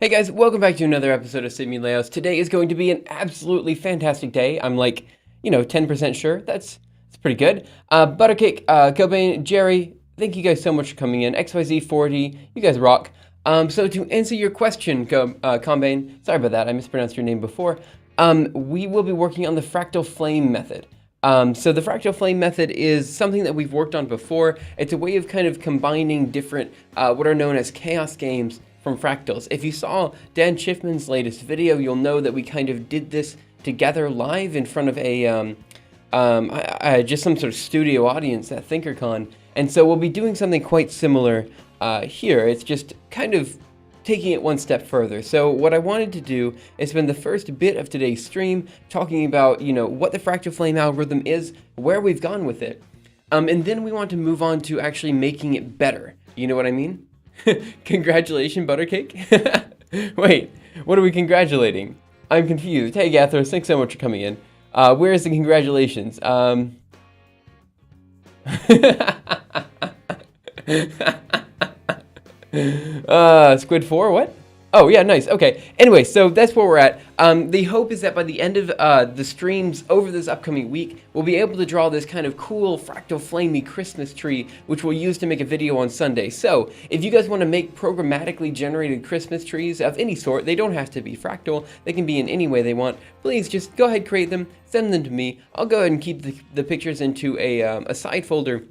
Hey guys, welcome back to another episode of Simuleos. Today is going to be an absolutely fantastic day. I'm like, 10% sure. That's pretty good. Buttercake, Cobain, Jerry, thank you guys so much for coming in. XYZ40, you guys rock. So to answer your question, Cobain, sorry about that, I mispronounced your name before. We will be working on the Fractal Flame method. So the Fractal Flame method is something that we've worked on before. It's a way of kind of combining different, what are known as chaos games from Fractals. If you saw Dan Schiffman's latest video, you'll know that we kind of did this together live in front of a just some sort of studio audience at ThinkerCon. And so we'll be doing something quite similar here. It's just kind of taking it one step further. So what I wanted to do is spend the first bit of today's stream talking about, what the Fractal Flame algorithm is, where we've gone with it, and then we want to move on to actually making it better. You know what I mean? Congratulations, Buttercake. Wait, what are we congratulating? I'm confused. Hey, Gathros, thanks so much for coming in. Where is the congratulations? Squid 4, what? Oh, yeah, nice. Okay. Anyway, so that's where we're at. The hope is that by the end of the streams over this upcoming week, we'll be able to draw this kind of cool fractal flamey Christmas tree, which we'll use to make a video on Sunday. So if you guys want to make programmatically generated Christmas trees of any sort, they don't have to be fractal. They can be in any way they want. Please just go ahead, create them, send them to me. I'll go ahead and keep the pictures into a side folder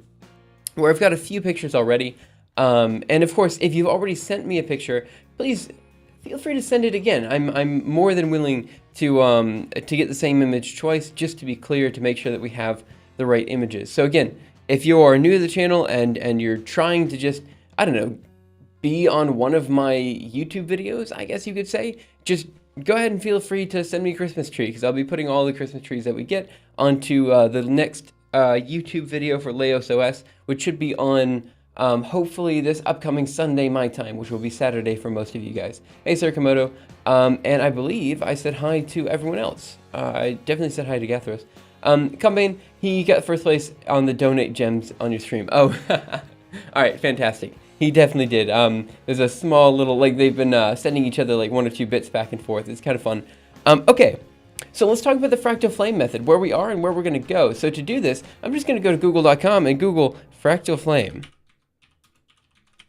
where I've got a few pictures already. And of course, if you've already sent me a picture, please feel free to send it again. I'm more than willing to get the same image twice, just to be clear, to make sure that we have the right images. So again, if you are new to the channel and you're trying to just, I don't know, be on one of my YouTube videos, I guess you could say, just go ahead and feel free to send me a Christmas tree, because I'll be putting all the Christmas trees that we get onto the next YouTube video for Leos OS, which should be on hopefully this upcoming Sunday my time, which will be Saturday for most of you guys. Hey, Sir Komodo. And I believe I said hi to everyone else. I definitely said hi to Gathros. Combane, he got first place on the donate gems on your stream. Oh, all right, fantastic. He definitely did. There's a small little, they've been sending each other 1 or 2 bits back and forth. It's kind of fun. Okay. So let's talk about the Fractal Flame method, where we are and where we're going to go. So to do this, I'm just going to go to google.com and Google Fractal Flame.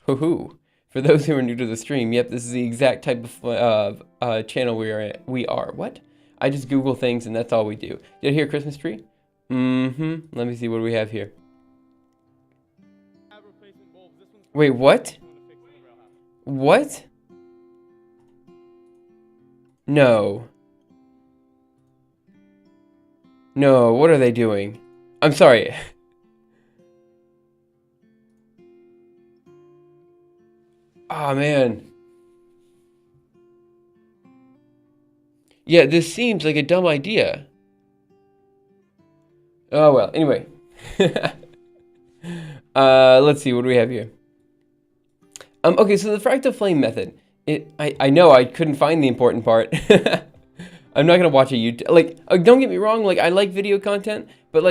Hoo-hoo. For those who are new to the stream, yep, this is the exact type of channel we are. What? I just Google things and that's all we do. Did I hear Christmas tree? Mm-hmm. Let me see what we have here. Wait, what? What? No. No, what are they doing? I'm sorry. Oh, man. Yeah, this seems like a dumb idea. Oh, well, anyway. Let's see, what do we have here? Okay, so the Fractal Flame method. I know I couldn't find the important part. I'm not gonna watch a YouTube, don't get me wrong, I like video content, but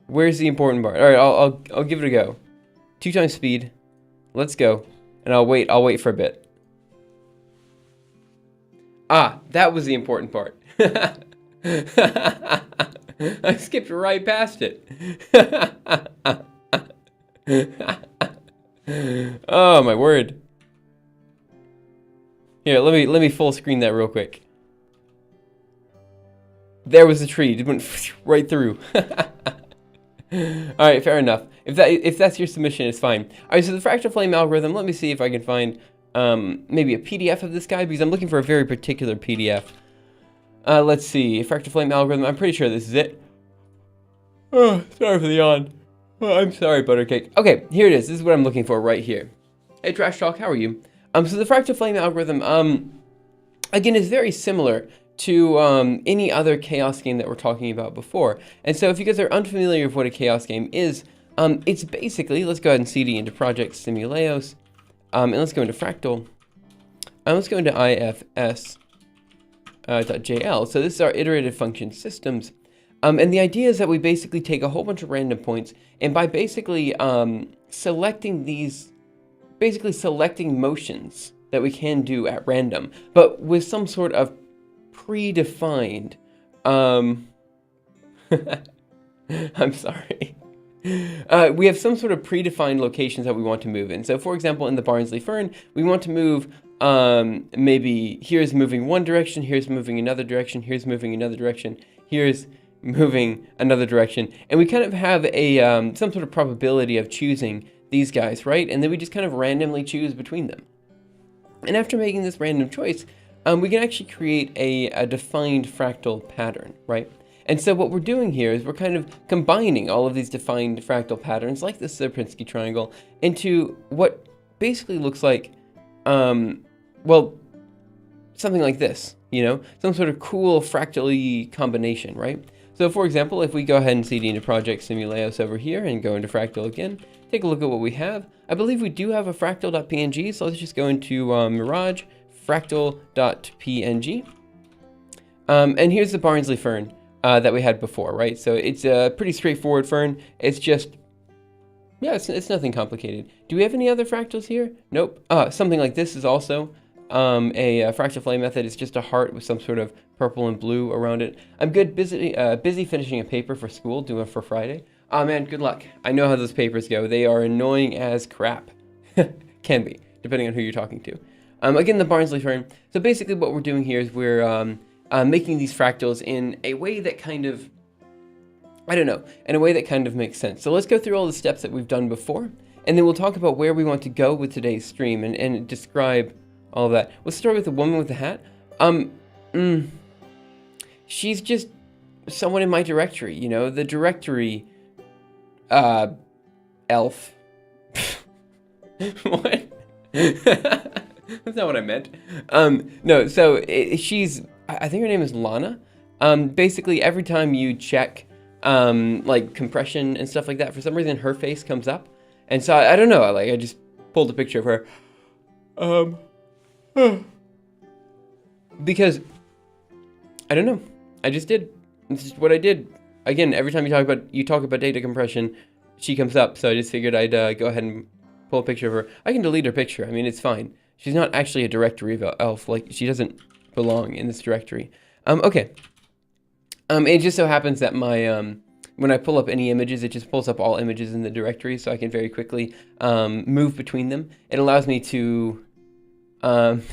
where's the important part? All right, I'll give it a go. 2 times speed. Let's go. And I'll wait for a bit. Ah, that was the important part. I skipped right past it. Oh my word. Here, let me full screen that real quick. There was the tree. It went right through. All right, fair enough. If that's your submission, it's fine. All right, so the Fractal Flame algorithm. Let me see if I can find maybe a PDF of this guy, because I'm looking for a very particular PDF. Let's see, Fractal Flame algorithm. I'm pretty sure this is it. Oh, sorry for the yawn. Oh, I'm sorry, Buttercake. Okay, here it is. This is what I'm looking for right here. Hey, Trash Talk, how are you? So the Fractal Flame algorithm, again, is very similar to any other chaos game that we're talking about before. And so if you guys are unfamiliar with what a chaos game is, it's basically, let's go ahead and CD into Project Simuleos, and let's go into Fractal, and let's go into ifs.jl. So this is our iterative function systems. And the idea is that we basically take a whole bunch of random points, and by basically selecting these basically selecting motions that we can do at random, but with some sort of predefined, I'm sorry. We have some sort of predefined locations that we want to move in. So for example, in the Barnsley Fern, we want to move, maybe here's moving one direction, here's moving another direction, here's moving another direction, here's moving another direction. And we kind of have a, some sort of probability of choosing these guys, right? And then we just kind of randomly choose between them. And after making this random choice, we can actually create a defined fractal pattern, right? And so what we're doing here is we're kind of combining all of these defined fractal patterns, like the Sierpinski triangle, into what basically looks like, well, something like this, you know, some sort of cool fractal-y combination, right? So for example, if we go ahead and cd into Project Simuleos over here and go into Fractal again, take a look at what we have. I believe we do have a fractal.png, so let's just go into Mirage, fractal.png. And here's the Barnsley Fern that we had before, right? So it's a pretty straightforward fern. It's just, yeah, it's nothing complicated. Do we have any other fractals here? Nope. Something like this is also a fractal flame method. It's just a heart with some sort of purple and blue around it. I'm busy finishing a paper for school, doing it for Friday. Oh man, good luck. I know how those papers go. They are annoying as crap. Can be, depending on who you're talking to. Again, the Barnsley Fern. So basically what we're doing here is we're making these fractals in a way that kind of, I don't know, in a way that kind of makes sense. So let's go through all the steps that we've done before, and then we'll talk about where we want to go with today's stream and describe all of that. Let's start with the woman with the hat. She's just someone in my directory, you know, the directory, elf. What? That's not what I meant. No, so she's, I think her name is Lana. Basically every time you check, like compression and stuff like that, for some reason her face comes up. And so I don't know, I just pulled a picture of her. Because, I don't know, I just did. This is what I did. Again, every time you talk about data compression, she comes up, so I just figured I'd go ahead and pull a picture of her. I can delete her picture, I mean, it's fine. She's not actually a directory of elf, like, she doesn't belong in this directory. Okay. It just so happens that my, when I pull up any images, it just pulls up all images in the directory, so I can very quickly move between them. It allows me to home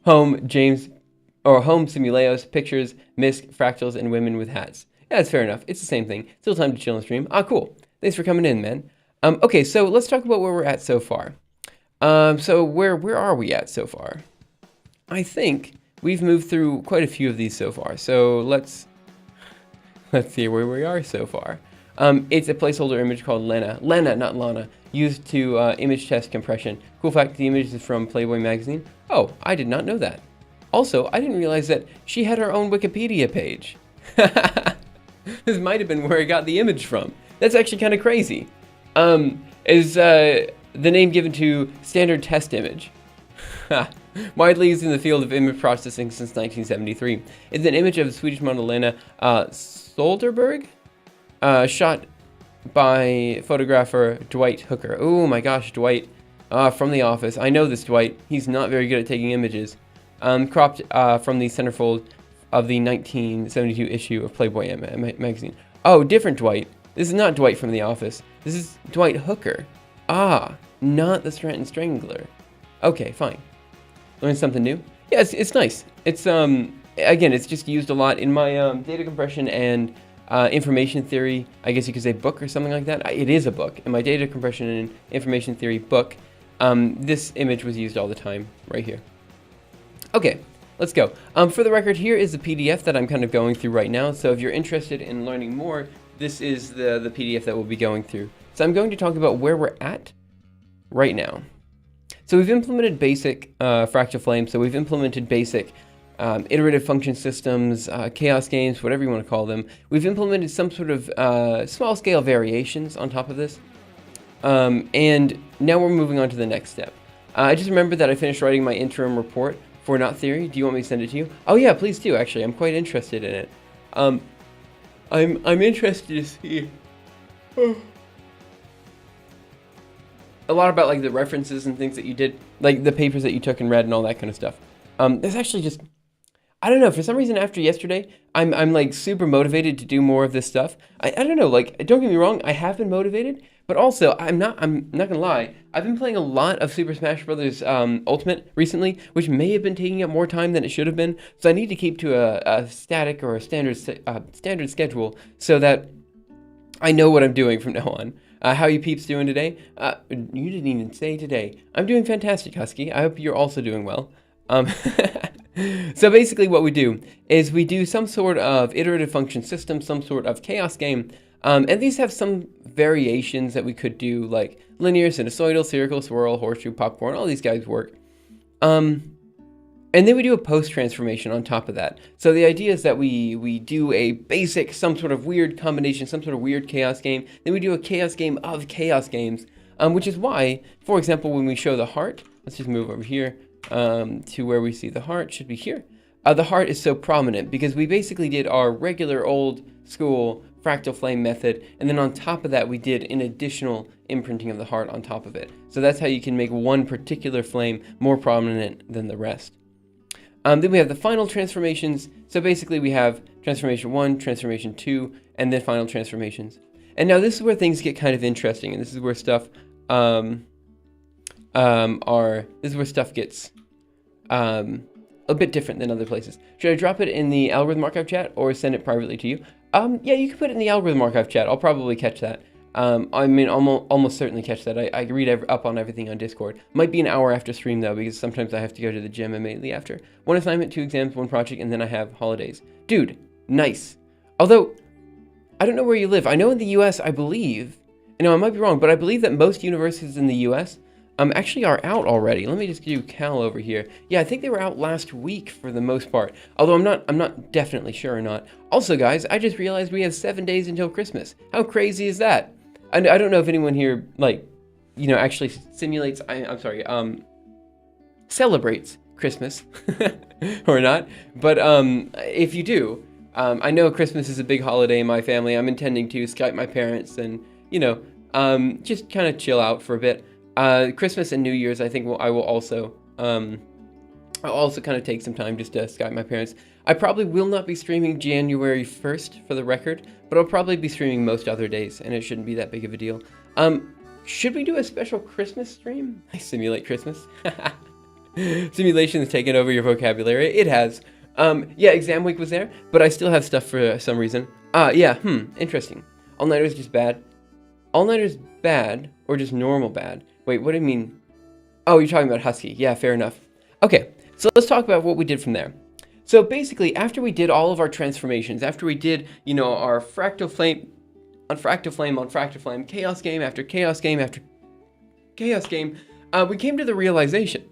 Simuleos, pictures, misc, fractals, and women with hats. Yeah, that's fair enough. It's the same thing. Still time to chill and stream. Ah, cool. Thanks for coming in, man. Okay, so let's talk about where we're at so far. So where are we at so far? I think we've moved through quite a few of these so far. So let's see where we are so far. It's a placeholder image called Lena, not Lana, used to image test compression. Cool fact, the image is from Playboy magazine. Oh, I did not know that. Also, I didn't realize that she had her own Wikipedia page. This might have been where I got the image from. That's actually kind of crazy. Is the name given to standard test image. Widely used in the field of image processing since 1973. It's an image of the Swedish model Lena Soderberg, shot by photographer Dwight Hooker. Oh my gosh, Dwight, from The Office. I know this Dwight. He's not very good at taking images. Cropped from the centerfold of the 1972 issue of Playboy magazine. Oh, different Dwight. This is not Dwight from The Office. This is Dwight Hooker. Ah, not the Stratton Strangler. Okay, fine. Learn something new? Yeah, it's nice. It's, again, it's just used a lot in my data compression and information theory, I guess you could say book or something like that. It is a book. In my data compression and information theory book, this image was used all the time right here. Okay, let's go. For the record, here is the PDF that I'm kind of going through right now. So if you're interested in learning more, this is the PDF that we'll be going through. So I'm going to talk about where we're at right now. So we've implemented basic fractal flame. So we've implemented basic iterative function systems, chaos games, whatever you want to call them. We've implemented some sort of small scale variations on top of this. And now we're moving on to the next step. I just remembered that I finished writing my interim report for Knot Theory. Do you want me to send it to you? Oh yeah, please do, actually. I'm quite interested in it. I'm interested to see... a lot about like the references and things that you did, like the papers that you took and read and all that kind of stuff. There's actually just, I don't know, for some reason after yesterday, I'm like super motivated to do more of this stuff. I don't know, like, don't get me wrong, I have been motivated, but also I'm not gonna lie, I've been playing a lot of Super Smash Bros. Ultimate recently, which may have been taking up more time than it should have been, so I need to keep to a static or a standard schedule so that I know what I'm doing from now on. How you peeps doing today? You didn't even say today. I'm doing fantastic, Husky. I hope you're also doing well. So basically what we do is we do some sort of iterative function system, some sort of chaos game, and these have some variations that we could do, like linear, sinusoidal, spherical, swirl, horseshoe, popcorn, all these guys work. And then we do a post transformation on top of that. So the idea is that we do a basic, some sort of weird combination, some sort of weird chaos game. Then we do a chaos game of chaos games, which is why, for example, when we show the heart, let's just move over here to where we see the heart, should be here. The heart is so prominent because we basically did our regular old school fractal flame method, and then on top of that we did an additional imprinting of the heart on top of it. So that's how you can make one particular flame more prominent than the rest. Then we have the final transformations. So basically we have transformation 1, transformation 2, and then final transformations. And now this is where things get kind of interesting, and this is where stuff gets a bit different than other places. Should I drop it in the algorithm archive chat or send it privately to you? Yeah, you can put it in the algorithm archive chat. I'll probably catch that. I mean, almost certainly catch that. I read up on everything on Discord. Might be an hour after stream, though, because sometimes I have to go to the gym immediately after. 1 assignment, 2 exams, 1 project, and then I have holidays. Dude, nice. Although, I don't know where you live. I know in the U.S., I believe, I might be wrong, but I believe that most universities in the U.S. Actually are out already. Let me just do Cal over here. Yeah, I think they were out last week for the most part. Although I'm not definitely sure or not. Also, guys, I just realized we have 7 days until Christmas. How crazy is that? I don't know if anyone here, like, actually simulates, celebrates Christmas or not. But if you do, I know Christmas is a big holiday in my family. I'm intending to Skype my parents and, just kind of chill out for a bit. Christmas and New Year's, I think I will also, I'll also kind of take some time just to Skype my parents. I probably will not be streaming January 1st for the record, but I'll probably be streaming most other days, and it shouldn't be that big of a deal. Should we do a special Christmas stream? I simulate Christmas. Simulation has taken over your vocabulary. It has. Yeah, exam week was there, but I still have stuff for some reason. Yeah, interesting. All-nighters just bad. All-nighters bad, or just normal bad? Wait, what do you mean? Oh, you're talking about Husky. Yeah, fair enough. Okay, so let's talk about what we did from there. So basically, after we did all of our transformations, after we did, our fractal flame, on fractal flame, on fractal flame, chaos game after chaos game after chaos game, we came to the realization,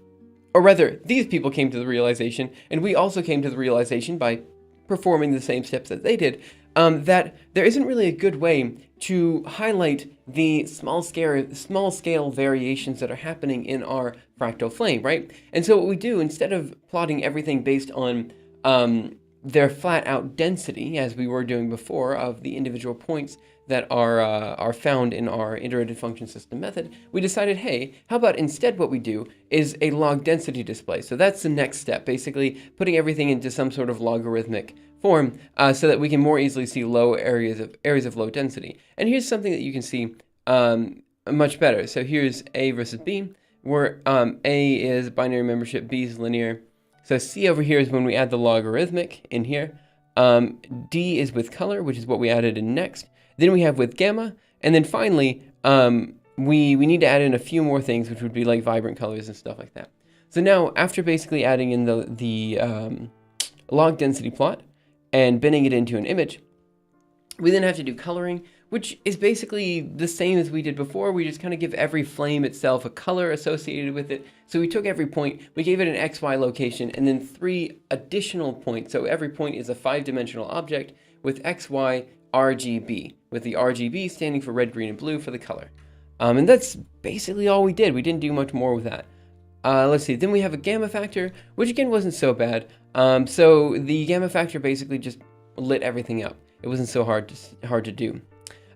or rather, these people came to the realization, and we also came to the realization by performing the same steps that they did, that there isn't really a good way to highlight the small scale variations that are happening in our fractal flame, right? And so what we do, instead of plotting everything based on their flat out density, as we were doing before, of the individual points that are found in our iterative function system method, we decided, hey, how about instead what we do is a log density display. So that's the next step, basically putting everything into some sort of logarithmic form so that we can more easily see low areas of low density. And here's something that you can see much better. So here's A versus B, where A is binary membership, B is linear. So C over here is when we add the logarithmic in here. D is with color, which is what we added in next. Then we have with gamma, and then finally we need to add in a few more things, which would be like vibrant colors and stuff like that. So now, after basically adding in the log density plot and binning it into an image, we then have to do coloring, which is basically the same as we did before. We just kind of give every flame itself a color associated with it. So we took every point, we gave it an XY location, and then 3 additional points. So every point is a 5-dimensional object with XY RGB, with the RGB standing for red, green, and blue for the color. And that's basically all we did. We didn't do much more with that. Let's see, then we have a gamma factor, which again wasn't so bad. So the gamma factor basically just lit everything up. It wasn't so hard to do.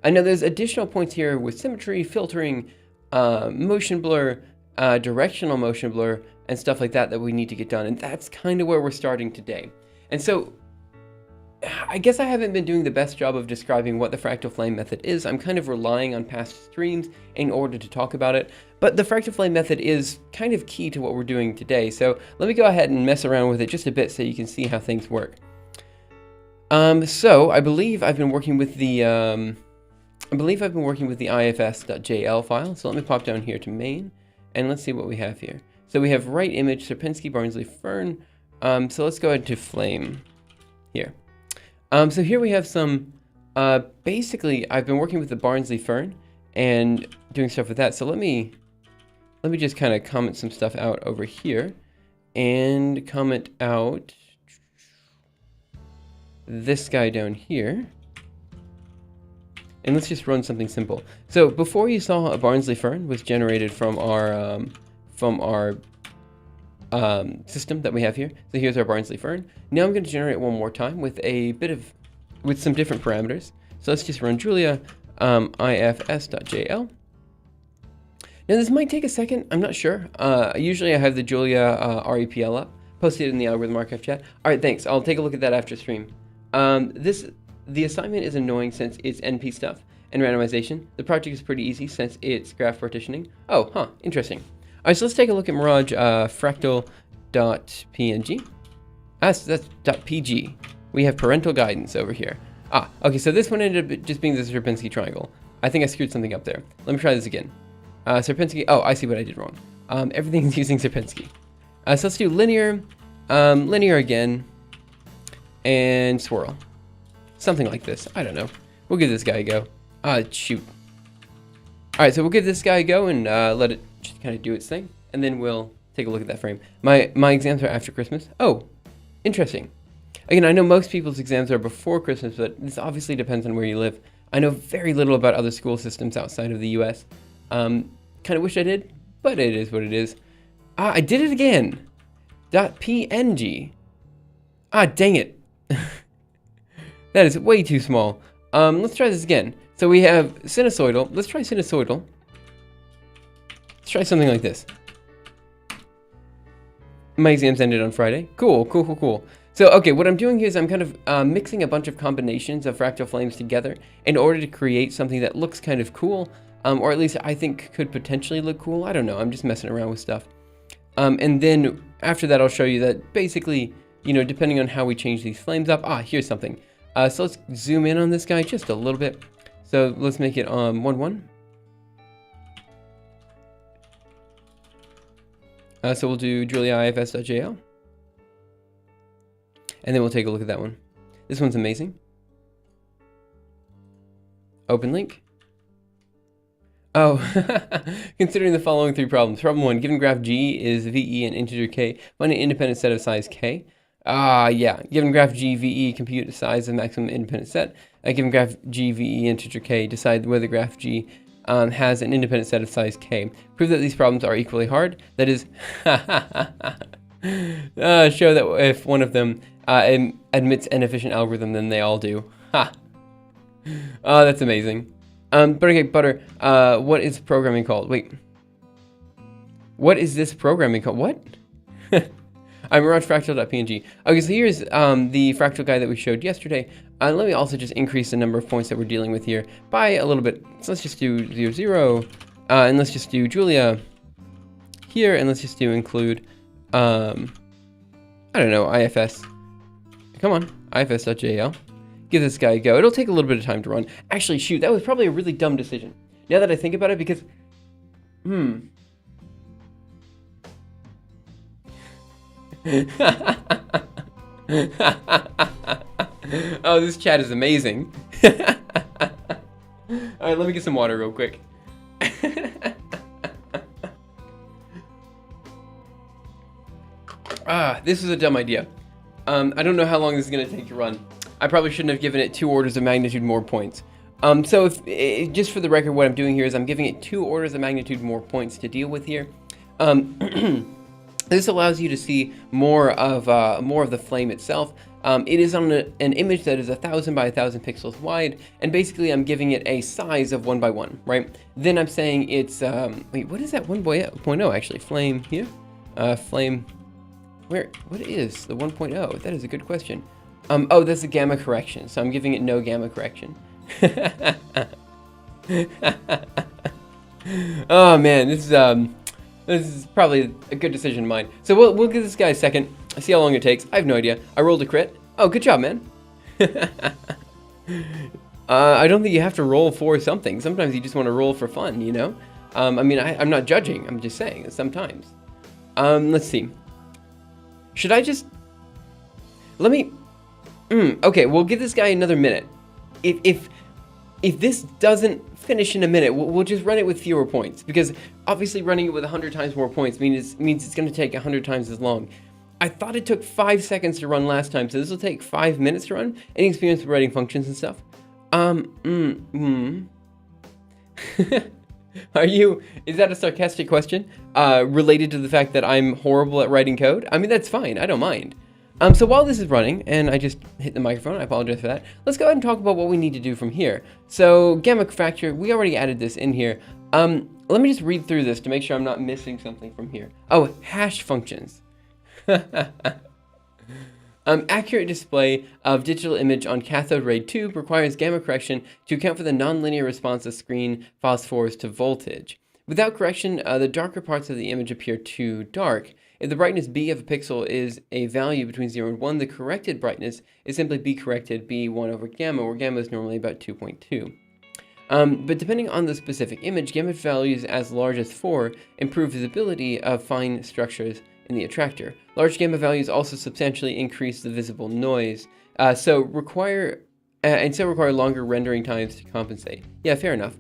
I know there's additional points here with symmetry, filtering, motion blur, directional motion blur, and stuff like that that we need to get done. And that's kind of where we're starting today. And so I guess I haven't been doing the best job of describing what the fractal flame method is. I'm kind of relying on past streams in order to talk about it, but the fractal flame method is kind of key to what we're doing today. So let me go ahead and mess around with it just a bit so you can see how things work. So I believe I've been working with the ifs.jl file. So let me pop down here to main, and let's see what we have here. So we have right image, Sierpinski, Barnsley, Fern. So let's go ahead to flame here. So here we have some, basically I've been working with the Barnsley Fern and doing stuff with that. So let me just kind of comment some stuff out over here and comment out this guy down here. And let's just run something simple. So before you saw a Barnsley Fern was generated from our system that we have here. So here's our Barnsley Fern. Now I'm going to generate one more time with some different parameters. So let's just run Julia ifs.jl. Now this might take a second. I'm not sure. Usually I have the Julia REPL up, posted in the algorithm archive chat. All right, thanks. I'll take a look at that after stream. The assignment is annoying since it's NP stuff and randomization. The project is pretty easy since it's graph partitioning. Oh, huh, interesting. All right, so let's take a look at Mirage fractal.png. That's .pg. We have parental guidance over here. Okay, so this one ended up just being the Sierpinski triangle. I think I screwed something up there. Let me try this again. Sierpinski, oh, I see what I did wrong. Everything's using Sierpinski. So let's do linear, linear again, and swirl. Something like this. I don't know. We'll give this guy a go. Shoot. All right, so we'll give this guy a go and let it just kind of do its thing, and then we'll take a look at that frame. My exams are after Christmas. Oh, interesting. Again, I know most people's exams are before Christmas, but this obviously depends on where you live. I know very little about other school systems outside of the US. Kind of wish I did, but it is what it is. I did it again. .png. Dang it. That is way too small. Let's try this again. So we have sinusoidal. Let's try sinusoidal. Let's try something like this. My exams ended on Friday. Cool. So, okay, what I'm doing here is I'm kind of mixing a bunch of combinations of fractal flames together in order to create something that looks kind of cool, or at least I think could potentially look cool. I don't know. I'm just messing around with stuff. And then after that, I'll show you that basically, you know, depending on how we change these flames up. Here's something. So let's zoom in on this guy just a little bit. So let's make it 1-1. So we'll do Julia ifs.jl. And then we'll take a look at that one. This one's amazing. Open link. Oh, considering the following three problems. Problem 1, given graph G is VE and integer K, find an independent set of size K. Yeah, given graph G, VE, compute the size of maximum independent set. Given graph G, VE, integer K, decide whether graph G has an independent set of size K. Prove that these problems are equally hard. That is, show that if one of them admits an efficient algorithm, then they all do. Ha! Oh, that's amazing. But okay, Butter, what is programming called? Wait. What is this programming called? What? I'm Mirage fractal.png. Okay, so here's the fractal guy that we showed yesterday. Let me also just increase the number of points that we're dealing with here by a little bit. So let's just do 0, 0. And let's just do Julia here, and let's just do include, I don't know, IFS. Come on, ifs.jl. Give this guy a go. It'll take a little bit of time to run. Actually, shoot, that was probably a really dumb decision. Now that I think about it, because, oh, this chat is amazing. Alright, let me get some water real quick. This is a dumb idea. I don't know how long this is going to take to run. I probably shouldn't have given it 2 orders of magnitude more points. So if just for the record, what I'm doing here is I'm giving it 2 orders of magnitude more points to deal with here. This allows you to see more of the flame itself. It is on an image that is 1,000 by 1,000 pixels wide, and basically I'm giving it a size of 1 by 1, right? Then I'm saying it's, wait, what is that 1.0 actually? Flame here? Flame, what is the 1.0? That is a good question. Oh, that's the gamma correction, so I'm giving it no gamma correction. Oh man, this is probably a good decision of mine. So we'll give this guy a second. See how long it takes. I have no idea. I rolled a crit. Oh, good job, man. I don't think you have to roll for something. Sometimes you just want to roll for fun, you know? I mean, I'm not judging. I'm just saying that sometimes. Let's see. Should I just... Let me... okay, we'll give this guy another minute. If this doesn't finish in a minute, we'll just run it with fewer points, because obviously running it with 100 times more points means it's going to take 100 times as long. I thought it took 5 seconds to run last time, so this will take 5 minutes to run. Any experience with writing functions and stuff? Is that a sarcastic question? Related to the fact that I'm horrible at writing code? I mean, that's fine, I don't mind. So while this is running, and I just hit the microphone, I apologize for that. Let's go ahead and talk about what we need to do from here. So gamma factor, we already added this in here. Let me just read through this to make sure I'm not missing something from here. Oh, hash functions. Accurate display of digital image on cathode ray tube requires gamma correction to account for the nonlinear response of screen phosphors to voltage. Without correction, the darker parts of the image appear too dark. If the brightness B of a pixel is a value between 0 and 1, the corrected brightness is simply B corrected B1 over gamma, where gamma is normally about 2.2. But depending on the specific image, gamma values as large as 4 improve visibility of fine structures in the attractor. Large gamma values also substantially increase the visible noise, so require longer rendering times to compensate. Yeah, fair enough.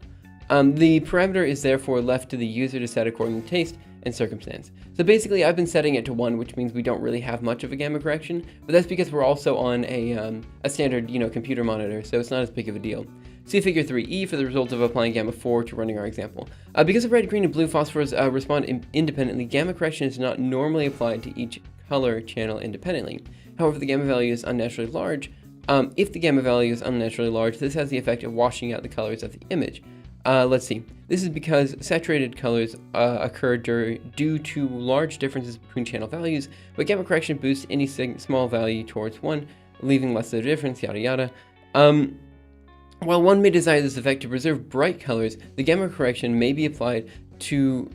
The parameter is therefore left to the user to set according to taste and circumstance. So basically I've been setting it to 1, which means we don't really have much of a gamma correction, but that's because we're also on a standard, computer monitor, so it's not as big of a deal. See figure 3e for the result of applying gamma 4 to running our example. Because the red, green, and blue phosphors respond independently, gamma correction is not normally applied to each color channel independently. However, the gamma value is unnaturally large. If the gamma value is unnaturally large, this has the effect of washing out the colors of the image. Let's see. This is because saturated colors occur due to large differences between channel values, but gamma correction boosts any small value towards 1, leaving less of a difference, yada yada. While one may desire this effect to preserve bright colors, the gamma correction may be applied the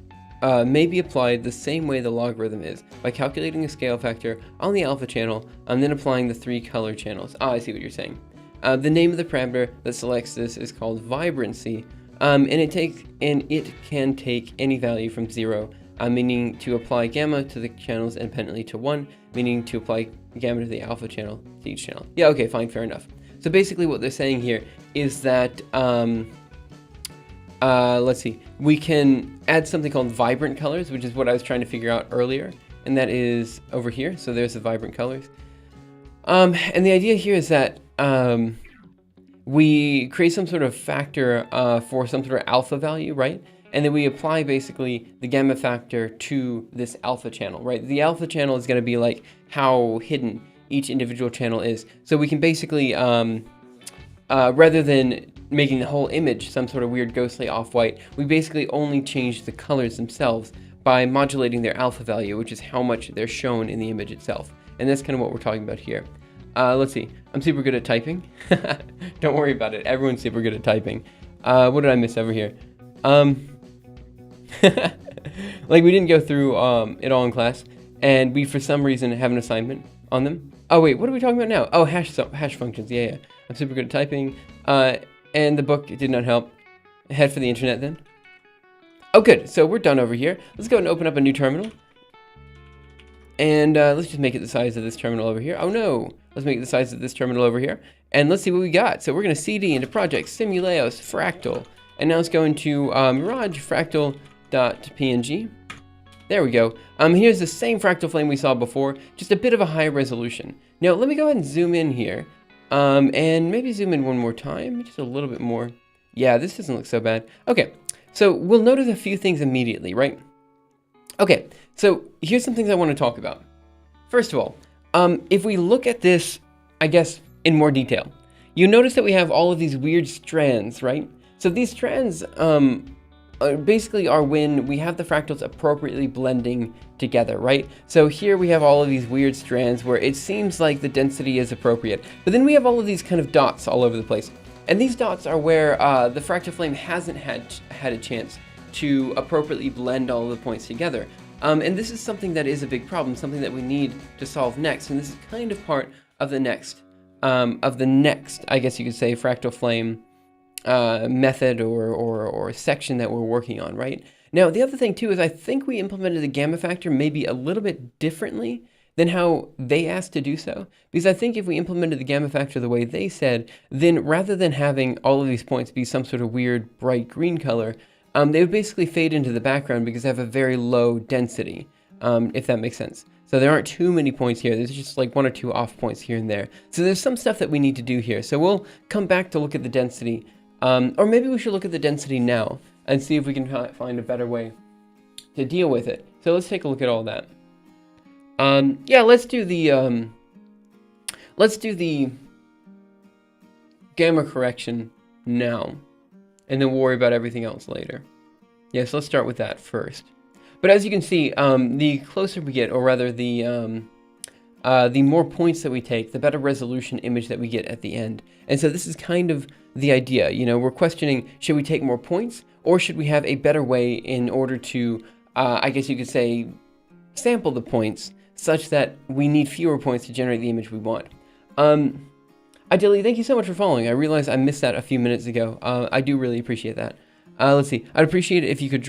same way the logarithm is, by calculating a scale factor on the alpha channel and then applying the 3 color channels. I see what you're saying. The name of the parameter that selects this is called vibrancy. And it can take any value from 0, meaning to apply gamma to the channels independently, to 1, meaning to apply gamma to the alpha channel to each channel. Yeah, okay, fine, fair enough. So basically what they're saying here is that, let's see, we can add something called vibrant colors, which is what I was trying to figure out earlier, and that is over here. So there's the vibrant colors. And the idea here is that, we create some sort of factor for some sort of alpha value, right? And then we apply basically the gamma factor to this alpha channel, right? The alpha channel is going to be like how hidden each individual channel is. So we can basically, rather than making the whole image some sort of weird ghostly off-white, we basically only change the colors themselves by modulating their alpha value, which is how much they're shown in the image itself. And that's kind of what we're talking about here. Let's see. I'm super good at typing. Don't worry about it. Everyone's super good at typing. What did I miss over here? Like we didn't go through it all in class, and we for some reason have an assignment on them. Oh wait, what are we talking about now? Oh, hash functions. Yeah. I'm super good at typing. And the book did not help. Head for the internet then. Oh good. So we're done over here. Let's go and open up a new terminal. And let's just make it the size of this terminal over here. Oh no, let's make it the size of this terminal over here. And let's see what we got. So we're going to cd into project Simuleos Fractal. And now let's go into Mirage Fractal.png. There we go. Here's the same fractal flame we saw before, just a bit of a higher resolution. Now let me go ahead and zoom in here. And maybe zoom in one more time, just a little bit more. Yeah, this doesn't look so bad. Okay, so we'll notice a few things immediately, right? Okay, So here's some things I want to talk about. First of all, if we look at this, I guess, in more detail, you notice that we have all of these weird strands, right? So these strands basically are when we have the fractals appropriately blending together, right? So here we have all of these weird strands where it seems like the density is appropriate, but then we have all of these kind of dots all over the place. And these dots are where the fractal flame hasn't had a chance to appropriately blend all of the points together. And this is something that is a big problem, something that we need to solve next. And this is kind of part of the next, I guess you could say, fractal flame method or section that we're working on, right? Now, the other thing too is I think we implemented the gamma factor maybe a little bit differently than how they asked to do so. Because I think if we implemented the gamma factor the way they said, then rather than having all of these points be some sort of weird bright green color, they would basically fade into the background because they have a very low density, if that makes sense. So there aren't too many points here. There's just like 1 or 2 off points here and there. So there's some stuff that we need to do here. So we'll come back to look at the density. Or maybe we should look at the density now and see if we can find a better way to deal with it. So let's take a look at all that. Yeah, let's do the gamma correction now, and then we'll worry about everything else later. Yes, let's start with that first. But as you can see, the closer we get, or rather the more points that we take, the better resolution image that we get at the end. And so this is kind of the idea. You know, we're questioning, should we take more points, or should we have a better way in order to, I guess you could say, sample the points such that we need fewer points to generate the image we want. Ideally, thank you so much for following. I realized I missed that a few minutes ago. I do really appreciate that. Let's see. I'd appreciate it if you could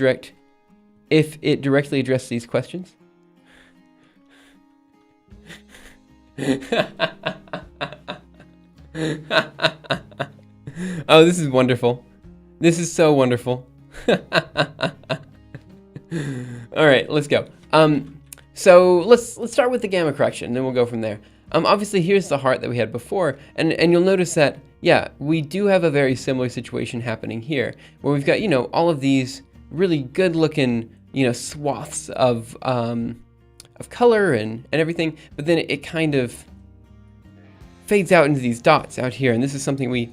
directly address these questions. Oh, this is wonderful. This is so wonderful. All right, let's go. So let's start with the gamma correction, then we'll go from there. Obviously, here's the heart that we had before, and you'll notice that, yeah, we do have a very similar situation happening here, where we've got, you know, all of these really good-looking, you know, swaths of color and everything, but then it kind of fades out into these dots out here, and this is something we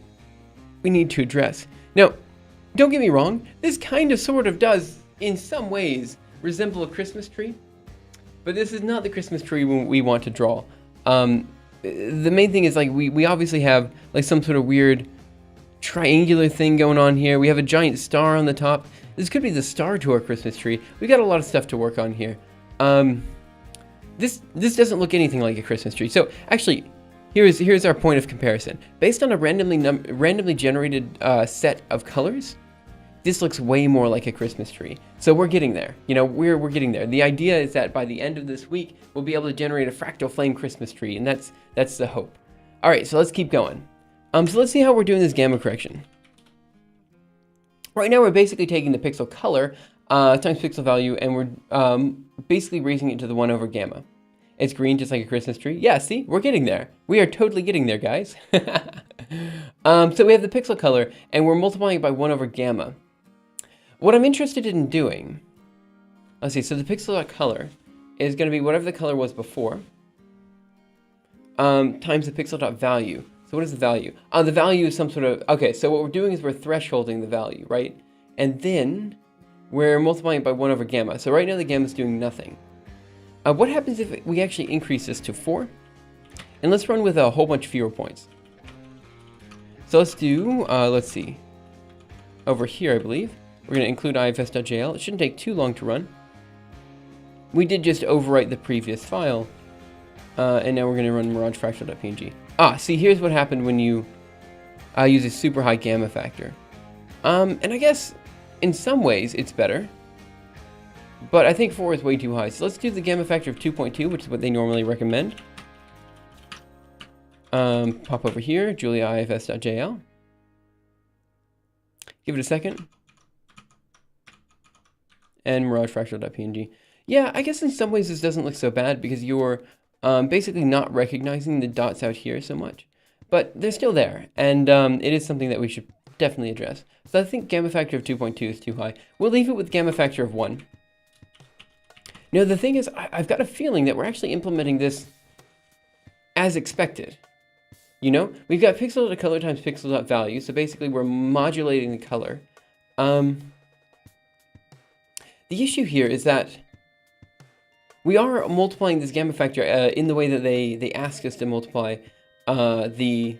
need to address. Now, don't get me wrong, this kind of sort of does, in some ways, resemble a Christmas tree, but this is not the Christmas tree we want to draw. The main thing is, like, we obviously have like some sort of weird triangular thing going on here. We have a giant star on the top. This could be the star to our Christmas tree. We got a lot of stuff to work on here. This doesn't look anything like a Christmas tree. So actually, here's our point of comparison. Based on a randomly generated set of colors, this looks way more like a Christmas tree. So we're getting there. You know, we're getting there. The idea is that by the end of this week, we'll be able to generate a fractal flame Christmas tree, and that's the hope. All right, so let's keep going. So let's see how we're doing this gamma correction. Right now, we're basically taking the pixel color times pixel value, and we're basically raising it to the 1 over gamma. It's green just like a Christmas tree. Yeah, see, we're getting there. We are totally getting there, guys. So we have the pixel color, and we're multiplying it by 1 over gamma. What I'm interested in doing, let's see, so the pixel.color is going to be whatever the color was before, times the pixel.value. So what is the value? The value is some sort of, okay, so what we're doing is we're thresholding the value, right? And then we're multiplying it by 1 over gamma. So right now the gamma is doing nothing. What happens if we actually increase this to 4? And let's run with a whole bunch fewer points. So let's do, let's see, over here, I believe. We're going to include ifs.jl. It shouldn't take too long to run. We did just overwrite the previous file, and now we're going to run mirage fractal.png. See, here's what happened when you use a super high gamma factor. And I guess in some ways it's better, but I think 4 is way too high. So let's do the gamma factor of 2.2, which is what they normally recommend. Pop over here, Julia ifs.jl. Give it a second. And mirage fractal.png. Yeah, I guess in some ways this doesn't look so bad because you're basically not recognizing the dots out here so much. But they're still there, and it is something that we should definitely address. So I think gamma factor of 2.2 is too high. We'll leave it with gamma factor of 1. Now, the thing is, I've got a feeling that we're actually implementing this as expected. You know, we've got pixel.color times pixel.value, so basically we're modulating the color. The issue here is that we are multiplying this gamma factor in the way that they ask us to multiply the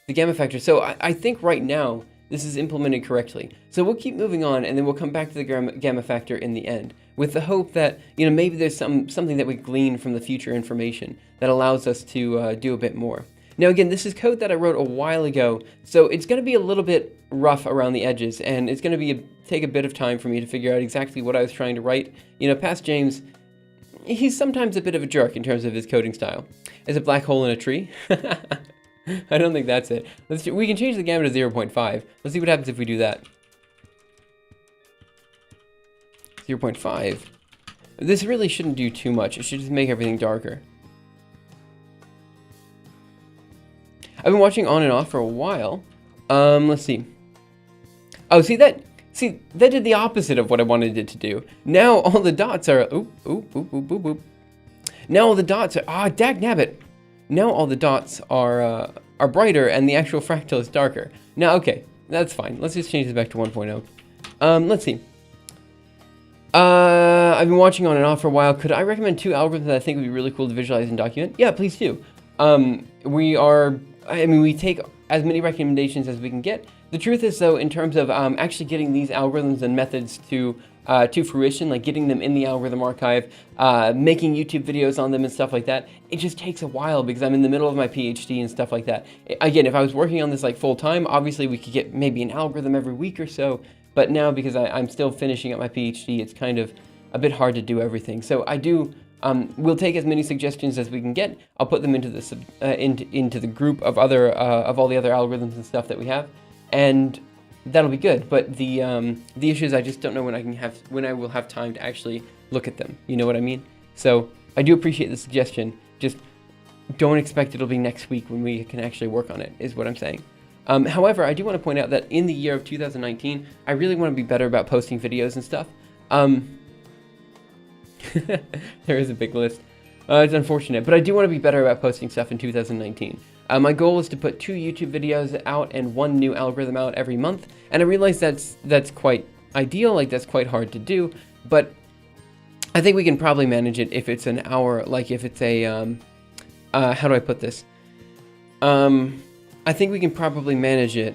gamma factor. So I think right now this is implemented correctly. So we'll keep moving on, and then we'll come back to the gamma factor in the end, with the hope that, you know, maybe there's something that we glean from the future information that allows us to do a bit more. Now again, this is code that I wrote a while ago, so it's going to be a little bit rough around the edges, and it's going to take a bit of time for me to figure out exactly what I was trying to write. You know, past James, he's sometimes a bit of a jerk in terms of his coding style. Is a black hole in a tree? I don't think that's it. We can change the gamma to 0.5. Let's see what happens if we do that. 0.5. This really shouldn't do too much. It should just make everything darker. I've been watching on and off for a while. Let's see. Oh, see that did the opposite of what I wanted it to do. Now all the dots are Now all the dots are dagnabbit. Now all the dots are brighter and the actual fractal is darker. Now okay, that's fine. Let's just change this back to 1.0. Let's see. I've been watching on and off for a while. Could I recommend 2 algorithms that I think would be really cool to visualize and document? Yeah, please do. We take as many recommendations as we can get. The truth is, though, in terms of actually getting these algorithms and methods to fruition, like getting them in the algorithm archive, making YouTube videos on them and stuff like that, it just takes a while because I'm in the middle of my PhD and stuff like that. Again, if I was working on this like full time, obviously we could get maybe an algorithm every week or so. But now, because I'm still finishing up my PhD, it's kind of a bit hard to do everything. So I do. We'll take as many suggestions as we can get. I'll put them into the into the group of all the other algorithms and stuff that we have, and that'll be good. But the issue is I just don't know when I will have time to actually look at them. You know what I mean? So I do appreciate the suggestion. Just don't expect it'll be next week when we can actually work on it. Is what I'm saying. However, I do want to point out that in the year of 2019, I really want to be better about posting videos and stuff. There is a big list. It's unfortunate, but I do want to be better about posting stuff in 2019. My goal is to put 2 YouTube videos out and 1 new algorithm out every month, and I realize that's quite ideal, like that's quite hard to do, but I think we can probably manage it if it's an hour, like if it's a, how do I put this? I think we can probably manage it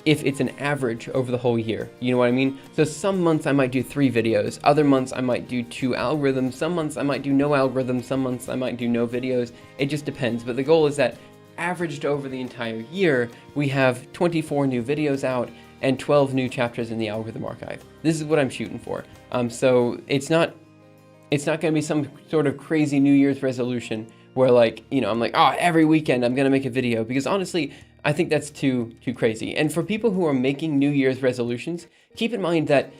if it's an average over the whole year. You know what I mean? So some months I might do 3 videos, other months I might do 2 algorithms, some months I might do no algorithms, some months I might do no videos. It just depends. But the goal is that averaged over the entire year, we have 24 new videos out and 12 new chapters in the algorithm archive. This is what I'm shooting for. So it's not going to be some sort of crazy New Year's resolution where, like, you know, I'm like, oh, every weekend I'm going to make a video, because honestly, I think that's too crazy. And for people who are making New Year's resolutions, keep in mind that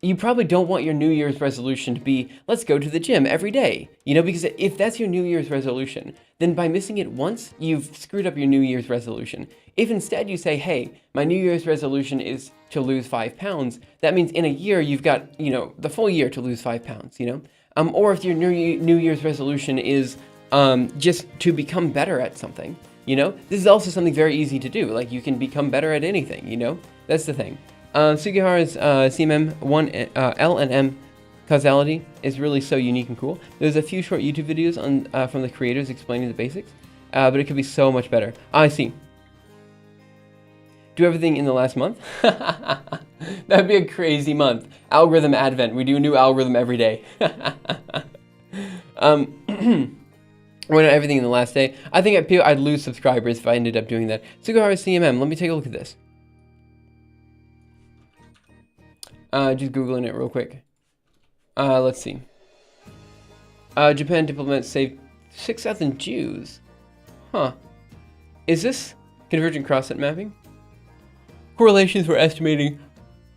you probably don't want your New Year's resolution to be, let's go to the gym every day. You know, because if that's your New Year's resolution, then by missing it once, you've screwed up your New Year's resolution. If instead you say, hey, my New Year's resolution is to lose 5 pounds, that means in a year you've got, you know, the full year to lose 5 pounds, you know? Or if your New Year's resolution is just to become better at something, you know? This is also something very easy to do. Like, you can become better at anything, you know? That's the thing. Sugihara's CMM1 L and M causality is really so unique and cool. There's a few short YouTube videos on from the creators explaining the basics, but it could be so much better. I see. Do everything in the last month? That'd be a crazy month. Algorithm Advent. We do a new algorithm every day. We're not everything in the last day. I think I'd lose subscribers if I ended up doing that. Sugihara CMM. Let me take a look at this. Just Googling it real quick. Let's see. Japan diplomats saved 6,000 Jews. Huh. Is this convergent cross-set mapping? Correlations we're estimating.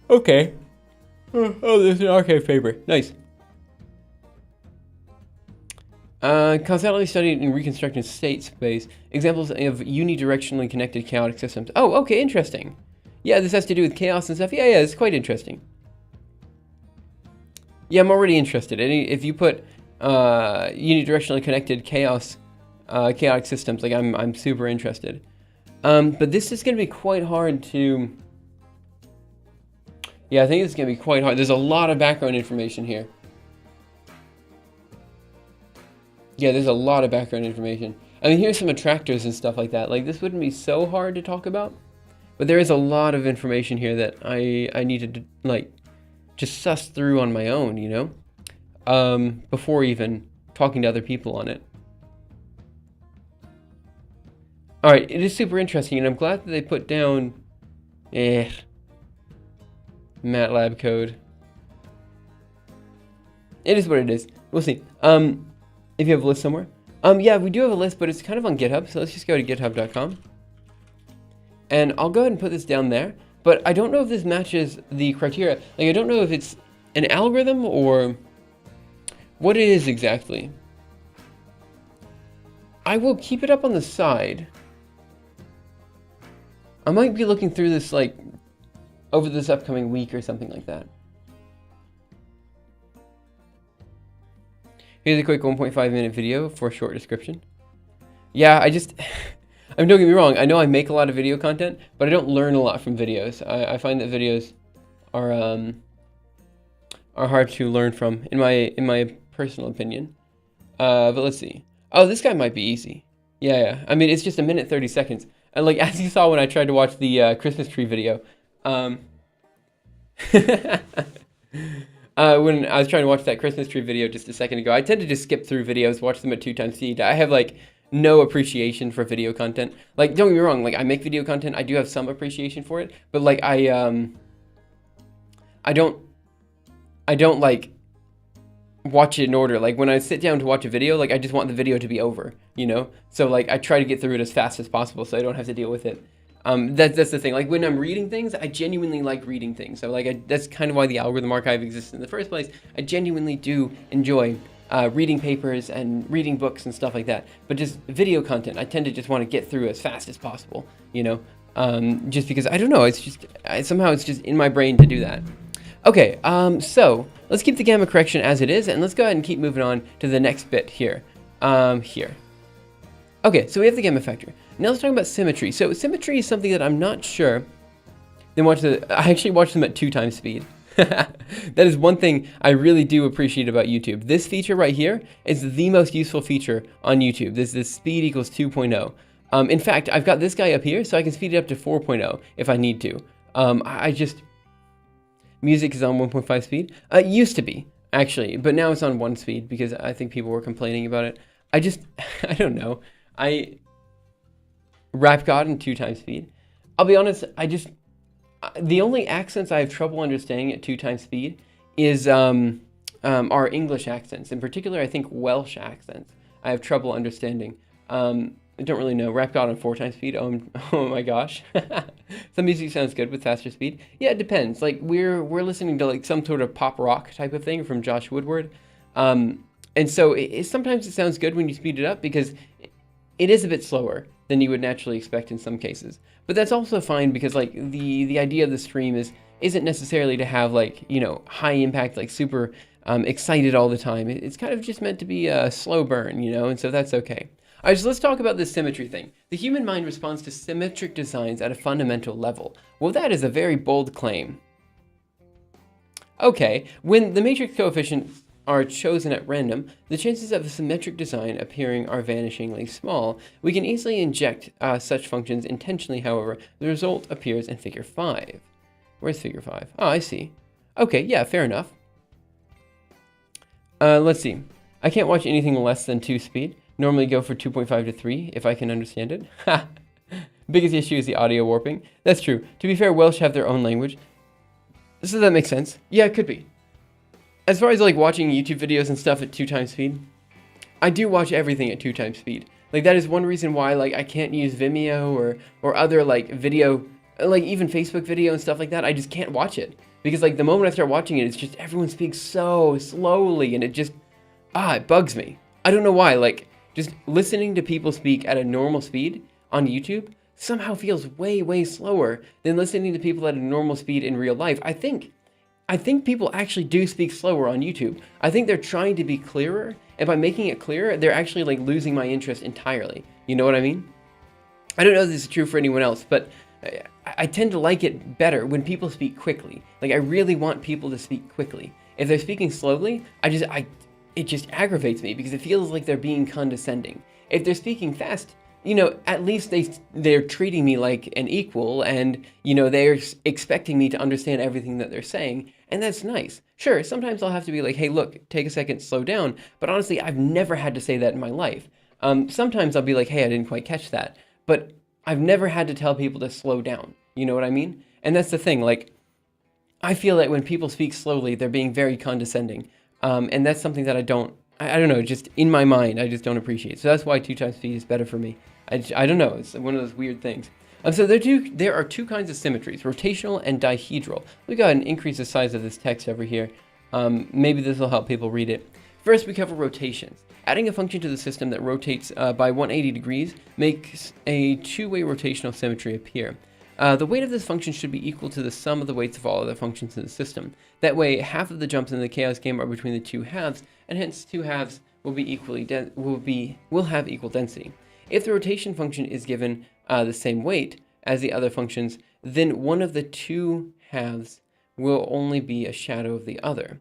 Okay. Oh, there's an archive paper. Nice. Causality studied in reconstructed state space. Examples of unidirectionally connected chaotic systems. Oh, okay, interesting. Yeah, this has to do with chaos and stuff. Yeah, it's quite interesting. Yeah, I'm already interested. If you put unidirectionally connected chaotic systems, like I'm super interested. But this is going to be quite hard to. Yeah, I think it's going to be quite hard. There's a lot of background information here. Yeah, there's a lot of background information. I mean, here's some attractors and stuff like that. Like, this wouldn't be so hard to talk about, but there is a lot of information here that I need to, like, just suss through on my own, you know? Before even talking to other people on it. Alright, it is super interesting, and I'm glad that they put down, MATLAB code. It is what it is. We'll see. If you have a list somewhere. Yeah, we do have a list, but it's kind of on GitHub, so let's just go to github.com. And I'll go ahead and put this down there, but I don't know if this matches the criteria. Like, I don't know if it's an algorithm or what it is exactly. I will keep it up on the side. I might be looking through this, like, over this upcoming week or something like that. Here's a quick 1.5-minute video for a short description. Yeah, I mean, don't get me wrong, I know I make a lot of video content, but I don't learn a lot from videos. I find that videos are hard to learn from, in my personal opinion. But let's see. Oh, this guy might be easy. Yeah. I mean, it's just 1 minute 30 seconds. And like, as you saw when I tried to watch the Christmas tree video, when I was trying to watch that Christmas tree video just a second ago, I tend to just skip through videos, watch them at 2x speed. I have like no appreciation for video content. Like, don't get me wrong, like I make video content, I do have some appreciation for it, but like I don't like watch it in order. Like when I sit down to watch a video, like I just want the video to be over, you know? So like I try to get through it as fast as possible so I don't have to deal with it. That's the thing. Like when I'm reading things, I genuinely like reading things. So like that's kind of why the algorithm archive exists in the first place. I genuinely do enjoy reading papers and reading books and stuff like that. But just video content, I tend to just want to get through as fast as possible, you know? Just because, I don't know, it's just, somehow it's just in my brain to do that. Okay, so let's keep the gamma correction as it is, and let's go ahead and keep moving on to the next bit here. Okay, so we have the gamma factor. Now let's talk about symmetry. So symmetry is something that I'm not sure. I actually watch them at 2x speed. That is one thing I really do appreciate about YouTube. This feature right here is the most useful feature on YouTube. This speed equals 2.0. In fact, I've got this guy up here, so I can speed it up to 4.0 if I need to. Music is on 1.5 speed. It used to be, actually, but now it's on 1 speed because I think people were complaining about it. I don't know. Rap God in 2x speed. I'll be honest, the only accents I have trouble understanding at 2x speed is are English accents. In particular, I think Welsh accents I have trouble understanding. I don't really know. Rap God on 4x speed. Oh my gosh. Some music sounds good with faster speed. Yeah, it depends. Like we're listening to like some sort of pop rock type of thing from Josh Woodward. And so sometimes it sounds good when you speed it up because it is a bit slower than you would naturally expect in some cases. But that's also fine because like the idea of the stream isn't necessarily to have like, you know, high impact, like super excited all the time. It's kind of just meant to be a slow burn, you know, and so that's okay. All right, so let's talk about this symmetry thing. The human mind responds to symmetric designs at a fundamental level. Well, that is a very bold claim. Okay, when the matrix coefficients are chosen at random, the chances of a symmetric design appearing are vanishingly small. We can easily inject such functions intentionally, however. The result appears in figure 5. Where's figure 5? Oh, I see. Okay, yeah, fair enough. Let's see. I can't watch anything less than 2 speed. Normally go for 2.5 to 3 if I can understand it. Biggest issue is the audio warping. That's true. To be fair, Welsh have their own language. So that makes sense. Yeah, it could be. As far as like watching YouTube videos and stuff at 2x speed, I do watch everything at 2x speed. Like that is one reason why like I can't use Vimeo or other like video, like even Facebook video and stuff like that. I just can't watch it because like the moment I start watching it, it's just everyone speaks so slowly and it just it bugs me. I don't know why. Like just listening to people speak at a normal speed on YouTube somehow feels way slower than listening to people at a normal speed in real life. I think I think people actually do speak slower on YouTube. I think they're trying to be clearer, and by making it clearer, they're actually like losing my interest entirely. You know what I mean? I don't know if this is true for anyone else, but I tend to like it better when people speak quickly. Like, I really want people to speak quickly. If they're speaking slowly, it just aggravates me because it feels like they're being condescending. If they're speaking fast, you know, at least they're treating me like an equal, and, you know, they're expecting me to understand everything that they're saying, and that's nice. Sure, sometimes I'll have to be like, hey, look, take a second, slow down, but honestly, I've never had to say that in my life. Sometimes I'll be like, hey, I didn't quite catch that, but I've never had to tell people to slow down. You know what I mean? And that's the thing, like, I feel that when people speak slowly, they're being very condescending. And that's something that I don't know, just in my mind, I just don't appreciate. So that's why 2 times speed is better for me. I don't know, it's one of those weird things. So there are 2 kinds of symmetries, rotational and dihedral. We go ahead and increase the size of this text over here. Maybe this will help people read it. First, we cover rotations. Adding a function to the system that rotates by 180 degrees makes a 2-way rotational symmetry appear. The weight of this function should be equal to the sum of the weights of all other functions in the system. That way, half of the jumps in the chaos game are between the 2 halves, and hence 2 halves will have equal density. If the rotation function is given the same weight as the other functions, then one of the 2 halves will only be a shadow of the other.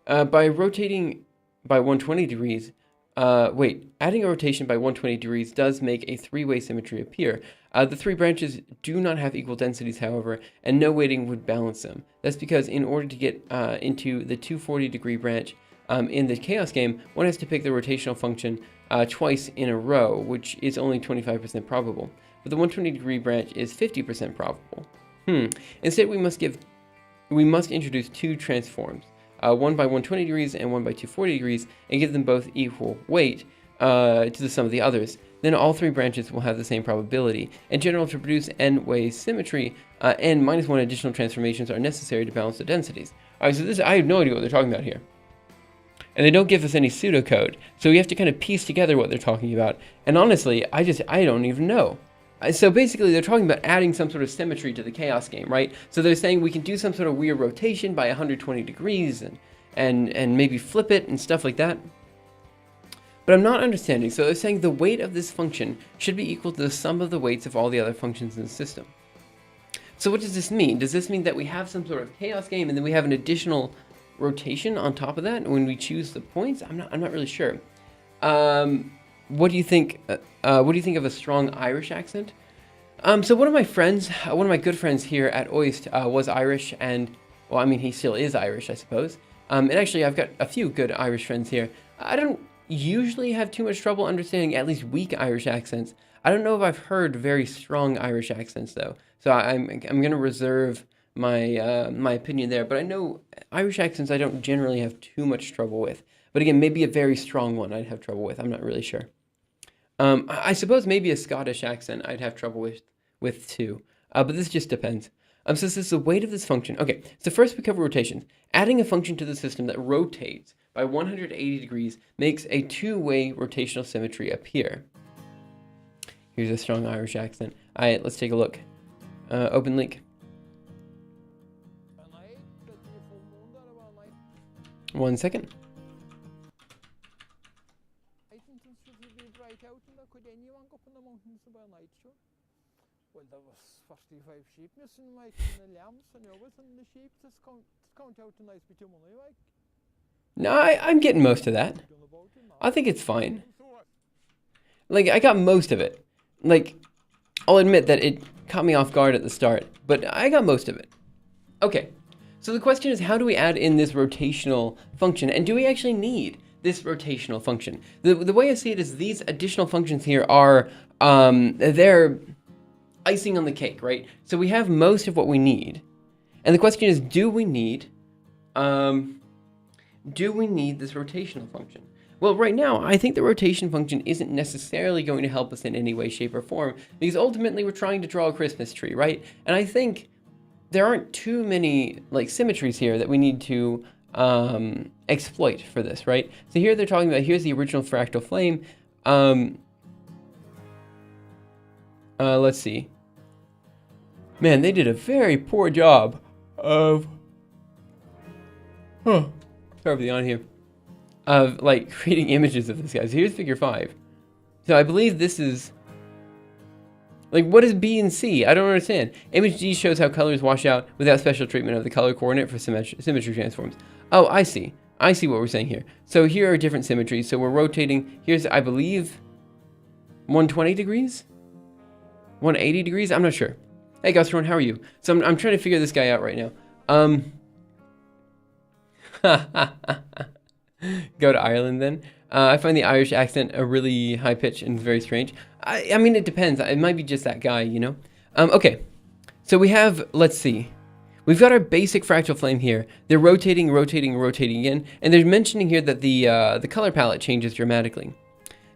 By rotating by 120 degrees, adding a rotation by 120 degrees does make a 3-way symmetry appear. The 3 branches do not have equal densities, however, and no weighting would balance them. That's because in order to get into the 240-degree branch in the chaos game, one has to pick the rotational function twice in a row, which is only 25% probable. But the 120-degree branch is 50% probable. Instead, we must introduce 2 transforms. One by 120 degrees and one by 240 degrees, and give them both equal weight to the sum of the others. Then all 3 branches will have the same probability. In general, to produce n-way symmetry, n minus 1 additional transformations are necessary to balance the densities. Alright, so I have no idea what they're talking about here. And they don't give us any pseudocode, so we have to kind of piece together what they're talking about. And honestly, I don't even know. So basically, they're talking about adding some sort of symmetry to the chaos game, right? So they're saying we can do some sort of weird rotation by 120 degrees and maybe flip it and stuff like that. But I'm not understanding. So they're saying the weight of this function should be equal to the sum of the weights of all the other functions in the system. So what does this mean? Does this mean that we have some sort of chaos game and then we have an additional rotation on top of that when we choose the points? I'm not really sure. What do you think? What do you think of a strong Irish accent? So one of my good friends here at OIST was Irish, and well, I mean, he still is Irish, I suppose. And actually, I've got a few good Irish friends here. I don't usually have too much trouble understanding at least weak Irish accents. I don't know if I've heard very strong Irish accents though, so I'm going to reserve my my opinion there. But I know Irish accents I don't generally have too much trouble with. But again, maybe a very strong one I'd have trouble with. I'm not really sure. I suppose maybe a Scottish accent I'd have trouble with too. But this just depends. So this is the weight of this function. Okay, so first we cover rotations. Adding a function to the system that rotates by 180 degrees makes a 2-way rotational symmetry appear. Here's a strong Irish accent. All right, let's take a look. Open link. One second. Well, there was 45 sheep missing, like, and the lambs and everything, and the sheep just count out a nice bit of money, like. No, I'm getting most of that. I think it's fine. Like, I got most of it. Like, I'll admit that it caught me off guard at the start, but I got most of it. Okay, so the question is, how do we add in this rotational function, and do we actually need this rotational function? The way I see it is these additional functions here are, they're icing on the cake, right? So we have most of what we need. And the question is, do we need this rotational function? Well, right now, I think the rotation function isn't necessarily going to help us in any way, shape, or form, because ultimately we're trying to draw a Christmas tree, right? And I think there aren't too many like symmetries here that we need to exploit for this, right? So here they're talking about, here's the original fractal flame. Let's see. Man, they did a very poor job of Huh. Sorry for the on here. Of like creating images of this guy. So here's figure 5. So I believe this is like, what is B and C? I don't understand. Image D shows how colors wash out without special treatment of the color coordinate for symmetry transforms. Oh, I see. I see what we're saying here. So here are different symmetries. So we're rotating. Here's, I believe, 120 degrees? 180 degrees? I'm not sure. Hey, Gustron, how are you? So I'm trying to figure this guy out right now. Go to Ireland then. I find the Irish accent a really high pitch and very strange. I mean, it depends. It might be just that guy, you know? Okay. So we have, let's see. We've got our basic fractal flame here. They're rotating, rotating, rotating again. And they're mentioning here that the color palette changes dramatically.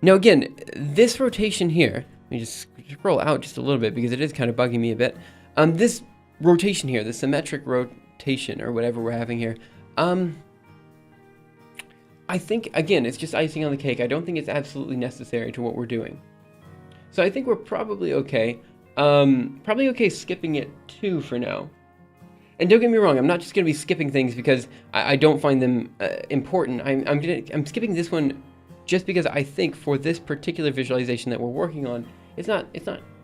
Now again, this rotation here, let me just scroll out just a little bit because it is kind of bugging me a bit. This rotation here, the symmetric rotation or whatever we're having here, I think, again, it's just icing on the cake. I don't think it's absolutely necessary to what we're doing. So I think we're probably okay. Probably okay skipping it too for now. And don't get me wrong, I'm not just going to be skipping things because I don't find them important. I'm skipping this one just because I think for this particular visualization that we're working on, it's not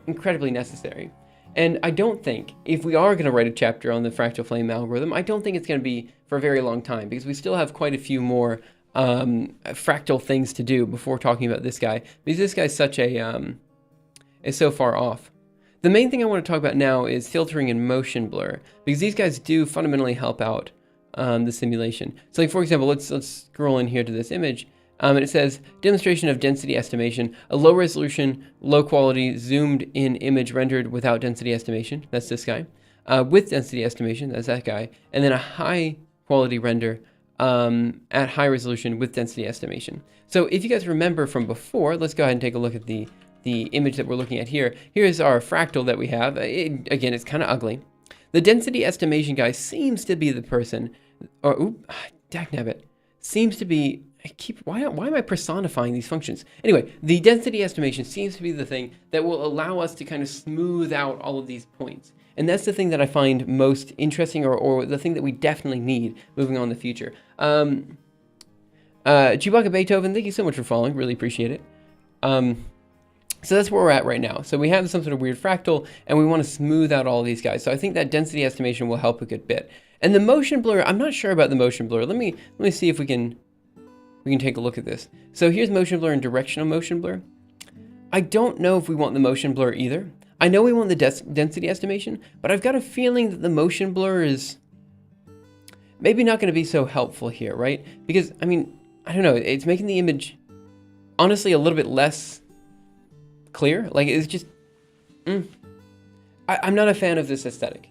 incredibly necessary. And I don't think, if we are going to write a chapter on the fractal flame algorithm, I don't think it's going to be for a very long time because we still have quite a few more fractal things to do before talking about this guy, because this guy's such a is so far off. The main thing I want to talk about now is filtering and motion blur, because these guys do fundamentally help out the simulation. So like, for example, let's scroll in here to this image, and it says demonstration of density estimation, a low resolution, low quality zoomed in image rendered without density estimation, that's this guy, with density estimation, that's that guy, and then a high quality render at high resolution with density estimation. So if you guys remember from before, let's go ahead and take a look at the image that we're looking at here. Here's our fractal that we have. Again, it's kind of ugly. The density estimation guy seems to be the person, or dagnabbit, seems to be, why am I personifying these functions? Anyway, the density estimation seems to be the thing that will allow us to kind of smooth out all of these points. And that's the thing that I find most interesting, or the thing that we definitely need moving on in the future. Chewbacca Beethoven, thank you so much for following. Really appreciate it. So that's where we're at right now. So we have some sort of weird fractal, and we want to smooth out all these guys. So I think that density estimation will help a good bit. And the motion blur, I'm not sure about the motion blur. Let me see if we can take a look at this. So here's motion blur and directional motion blur. I don't know if we want the motion blur either. I know we want the density estimation, but I've got a feeling that the motion blur is maybe not going to be so helpful here, right? Because, I mean, I don't know, it's making the image honestly a little bit less clear. Like, it's just, I'm not a fan of this aesthetic.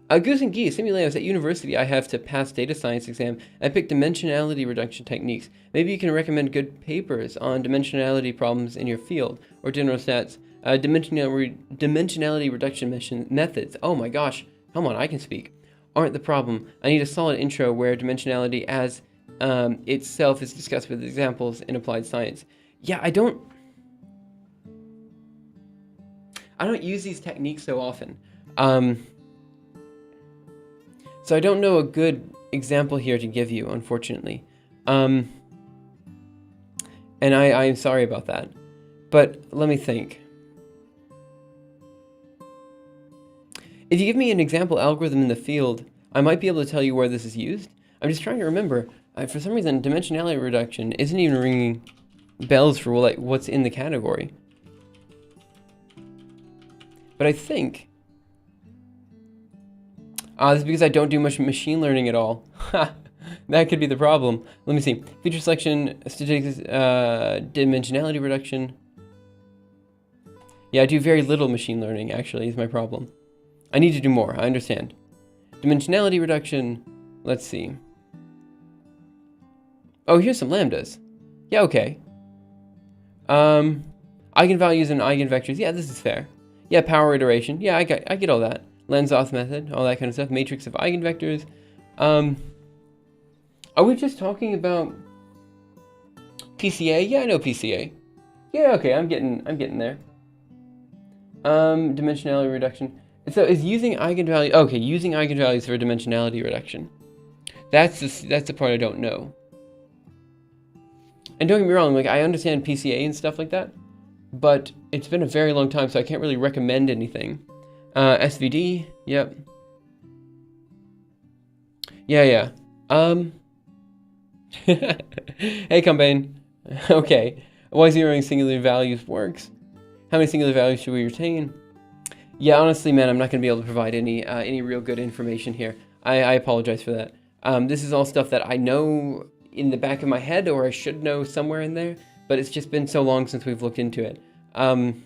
Goose and Geese, Simulators, at university I have to pass data science exam. I picked dimensionality reduction techniques. Maybe you can recommend good papers on dimensionality problems in your field, or general stats. Dimensionality reduction methods. Oh my gosh, come on, I can speak. Aren't the problem. I need a solid intro where dimensionality as itself is discussed with examples in applied science. Yeah, I don't use these techniques so often. So I don't know a good example here to give you, unfortunately. And I'm sorry about that. But let me think. If you give me an example algorithm in the field, I might be able to tell you where this is used. I'm just trying to remember. For some reason, dimensionality reduction isn't even ringing bells for like what's in the category. But I think... this is because I don't do much machine learning at all. That could be the problem. Let me see. Feature selection, statistics, dimensionality reduction. Yeah, I do very little machine learning, actually, is my problem. I need to do more, I understand. Dimensionality reduction, let's see. Oh, here's some lambdas. Yeah, okay. Eigenvalues and eigenvectors, yeah, this is fair. Yeah, power iteration, yeah, I get all that. Lanzoth method, all that kind of stuff. Matrix of eigenvectors. Are we just talking about PCA? Yeah, I know PCA. Yeah, okay, I'm getting there. Dimensionality reduction. So is using eigenvalues, okay, using eigenvalues for dimensionality reduction. That's the part I don't know. And don't get me wrong, like I understand PCA and stuff like that, but it's been a very long time, so I can't really recommend anything. SVD, yep. Yeah. Hey, Campaign. Okay. Why zeroing singular values works? How many singular values should we retain? Yeah, honestly, man, I'm not going to be able to provide any real good information here. I apologize for that. This is all stuff that I know in the back of my head, or I should know somewhere in there, but it's just been so long since we've looked into it. And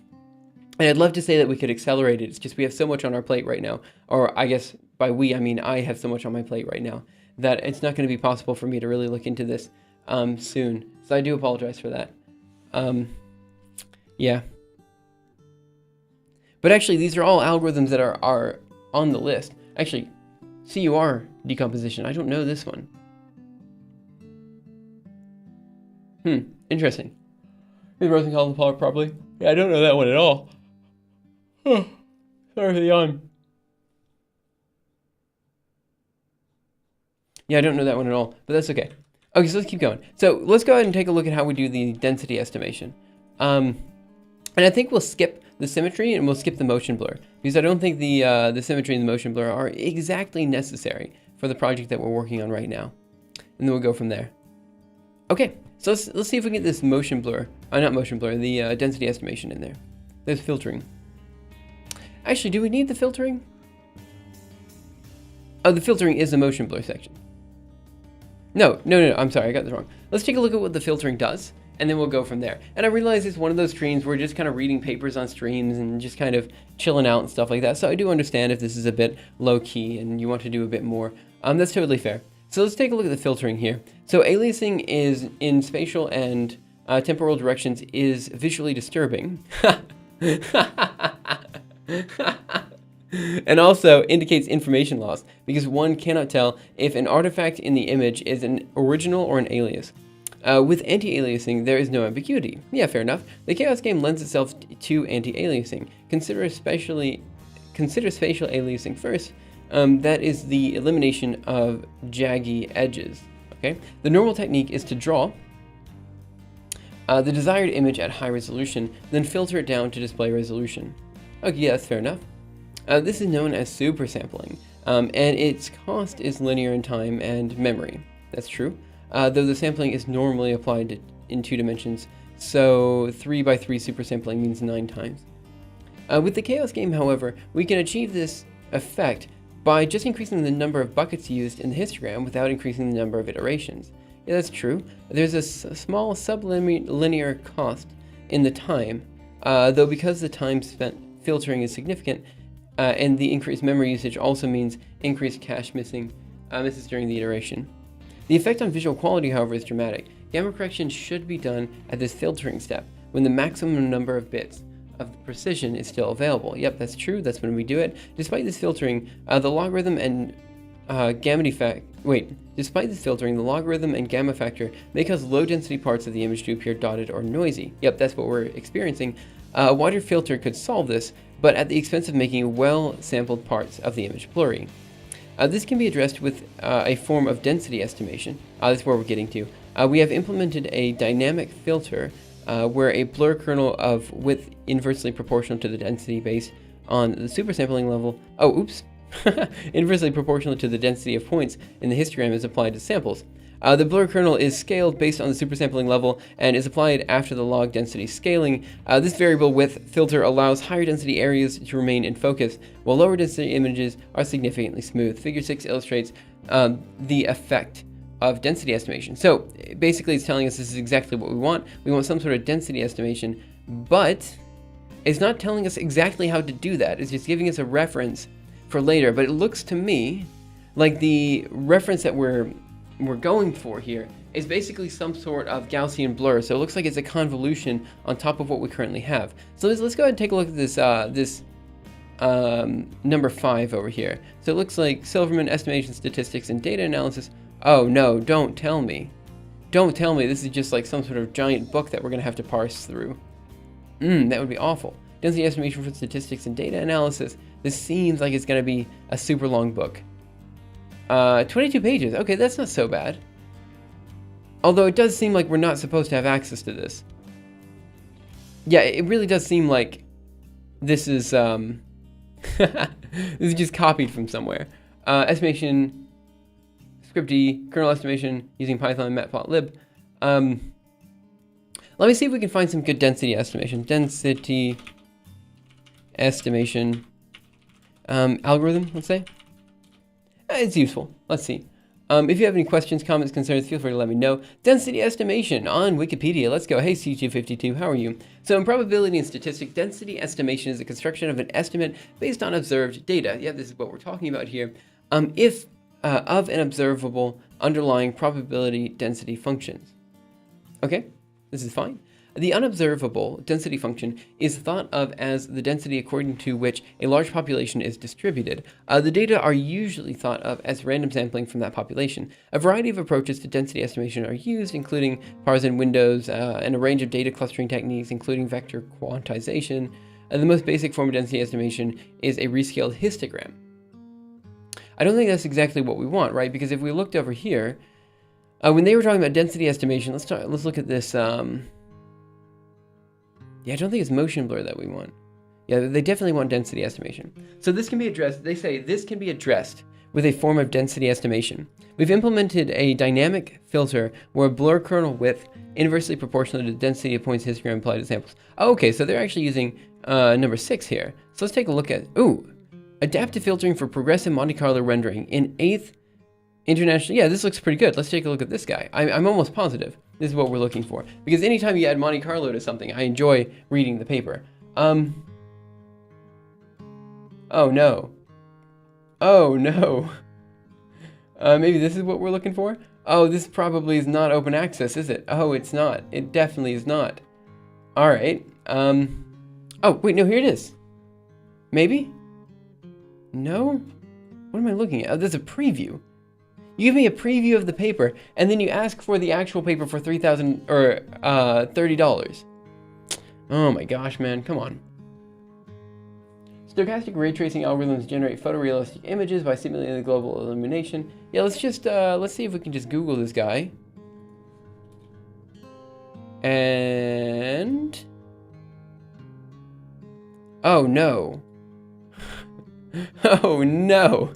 I'd love to say that we could accelerate it. It's just we have so much on our plate right now, or I guess by we, I mean I have so much on my plate right now, that it's not going to be possible for me to really look into this soon. So I do apologize for that. Yeah. But actually, these are all algorithms that are on the list. Actually, CUR decomposition. I don't know this one. Interesting. Is Rosenthal apart properly? Yeah, I don't know that one at all. Sorry for the yawn. Yeah, I don't know that one at all, but that's okay. Okay, so let's keep going. So let's go ahead and take a look at how we do the density estimation. And I think we'll skip the symmetry and we'll skip the motion blur, because I don't think the symmetry and the motion blur are exactly necessary for the project that we're working on right now. And then we'll go from there. Okay, so let's see if we can get this motion blur, not motion blur, the density estimation in there. There's filtering. Actually, do we need the filtering? Oh, the filtering is the motion blur section. No, I'm sorry, I got this wrong. Let's take a look at what the filtering does, and then we'll go from there. And I realize it's one of those streams where we're just kind of reading papers on streams and just kind of chilling out and stuff like that. So I do understand if this is a bit low key and you want to do a bit more. That's totally fair. So let's take a look at the filtering here. So aliasing is in spatial and temporal directions is visually disturbing. And also indicates information loss, because one cannot tell if an artifact in the image is an original or an alias. With anti-aliasing, there is no ambiguity. Yeah, fair enough. The Chaos game lends itself to anti-aliasing. Consider spatial aliasing first. That is the elimination of jaggy edges. Okay. The normal technique is to draw the desired image at high resolution, then filter it down to display resolution. Okay, yeah, that's fair enough. This is known as super sampling, and its cost is linear in time and memory. That's true, though the sampling is normally applied in 2 dimensions, so 3x3 super sampling means 9 times. With the Chaos game, however, we can achieve this effect by just increasing the number of buckets used in the histogram without increasing the number of iterations. Yeah, that's true. There's a small sublinear cost in the time, though because the time spent filtering is significant, and the increased memory usage also means increased cache misses during the iteration. The effect on visual quality, however, is dramatic. Gamma correction should be done at this filtering step, when the maximum number of bits of precision is still available. Yep, that's true. That's when we do it. Despite this filtering, the logarithm and Despite this filtering, the logarithm and gamma factor may cause low-density parts of the image to appear dotted or noisy. Yep, that's what we're experiencing. A wider filter could solve this, but at the expense of making well-sampled parts of the image blurry. This can be addressed with a form of density estimation. That's where we're getting to. We have implemented a dynamic filter where a blur kernel of width inversely proportional to the density based on the supersampling level. Oh, oops. Inversely proportional to the density of points in the histogram is applied to samples. The blur kernel is scaled based on the supersampling level and is applied after the log density scaling. This variable width filter allows higher density areas to remain in focus, while lower density images are significantly smooth. Figure 6 illustrates the effect of density estimation. So basically it's telling us this is exactly what we want. We want some sort of density estimation, but it's not telling us exactly how to do that. It's just giving us a reference for later. But it looks to me like the reference that we're going for here is basically some sort of Gaussian blur. So it looks like it's a convolution on top of what we currently have. So let's go ahead and take a look at this number 5 over here. So it looks like Silverman estimation statistics and data analysis. Oh no, don't tell me. Don't tell me this is just like some sort of giant book that we're gonna have to parse through. That would be awful. Density estimation for statistics and data analysis. This seems like it's gonna be a super long book. 22 pages. Okay, that's not so bad. Although it does seem like we're not supposed to have access to this. Yeah, it really does seem like this is this is just copied from somewhere. Estimation, scripty, kernel estimation using Python, matplotlib. Let me see if we can find some good density estimation. Density estimation algorithm, let's say. It's useful. Let's see. If you have any questions, comments, concerns, feel free to let me know. Density estimation on Wikipedia. Let's go. Hey, C252, how are you? So in probability and statistics, density estimation is the construction of an estimate based on observed data. Yeah, this is what we're talking about here. If of an observable underlying probability density functions. Okay, this is fine. The unobservable density function is thought of as the density according to which a large population is distributed. The data are usually thought of as random sampling from that population. A variety of approaches to density estimation are used, including Parson windows and a range of data clustering techniques, including vector quantization. The most basic form of density estimation is a rescaled histogram. I don't think that's exactly what we want, right? Because if we looked over here, when they were talking about density estimation, let's look at this. Yeah, I don't think it's motion blur that we want. Yeah, they definitely want density estimation. So this can be addressed, they say this can be addressed with a form of density estimation. We've implemented a dynamic filter where blur kernel width inversely proportional to the density of points histogram applied to samples. Oh, okay, so they're actually using number 6 here. So let's take a look at, adaptive filtering for progressive Monte Carlo rendering in 8th international. Yeah, this looks pretty good. Let's take a look at this guy. I'm almost positive this is what we're looking for. Because anytime you add Monte Carlo to something, I enjoy reading the paper. Oh no. Oh no. Maybe this is what we're looking for? Oh, this probably is not open access, is it? Oh, it's not. It definitely is not. Alright. Oh, wait, no, here it is. Maybe? No? What am I looking at? Oh, there's a preview. You give me a preview of the paper, and then you ask for the actual paper for $3,000 or $30. Oh my gosh, man, come on. Stochastic ray tracing algorithms generate photorealistic images by simulating the global illumination. Yeah, let's just let's see if we can just Google this guy. And oh no. Oh no.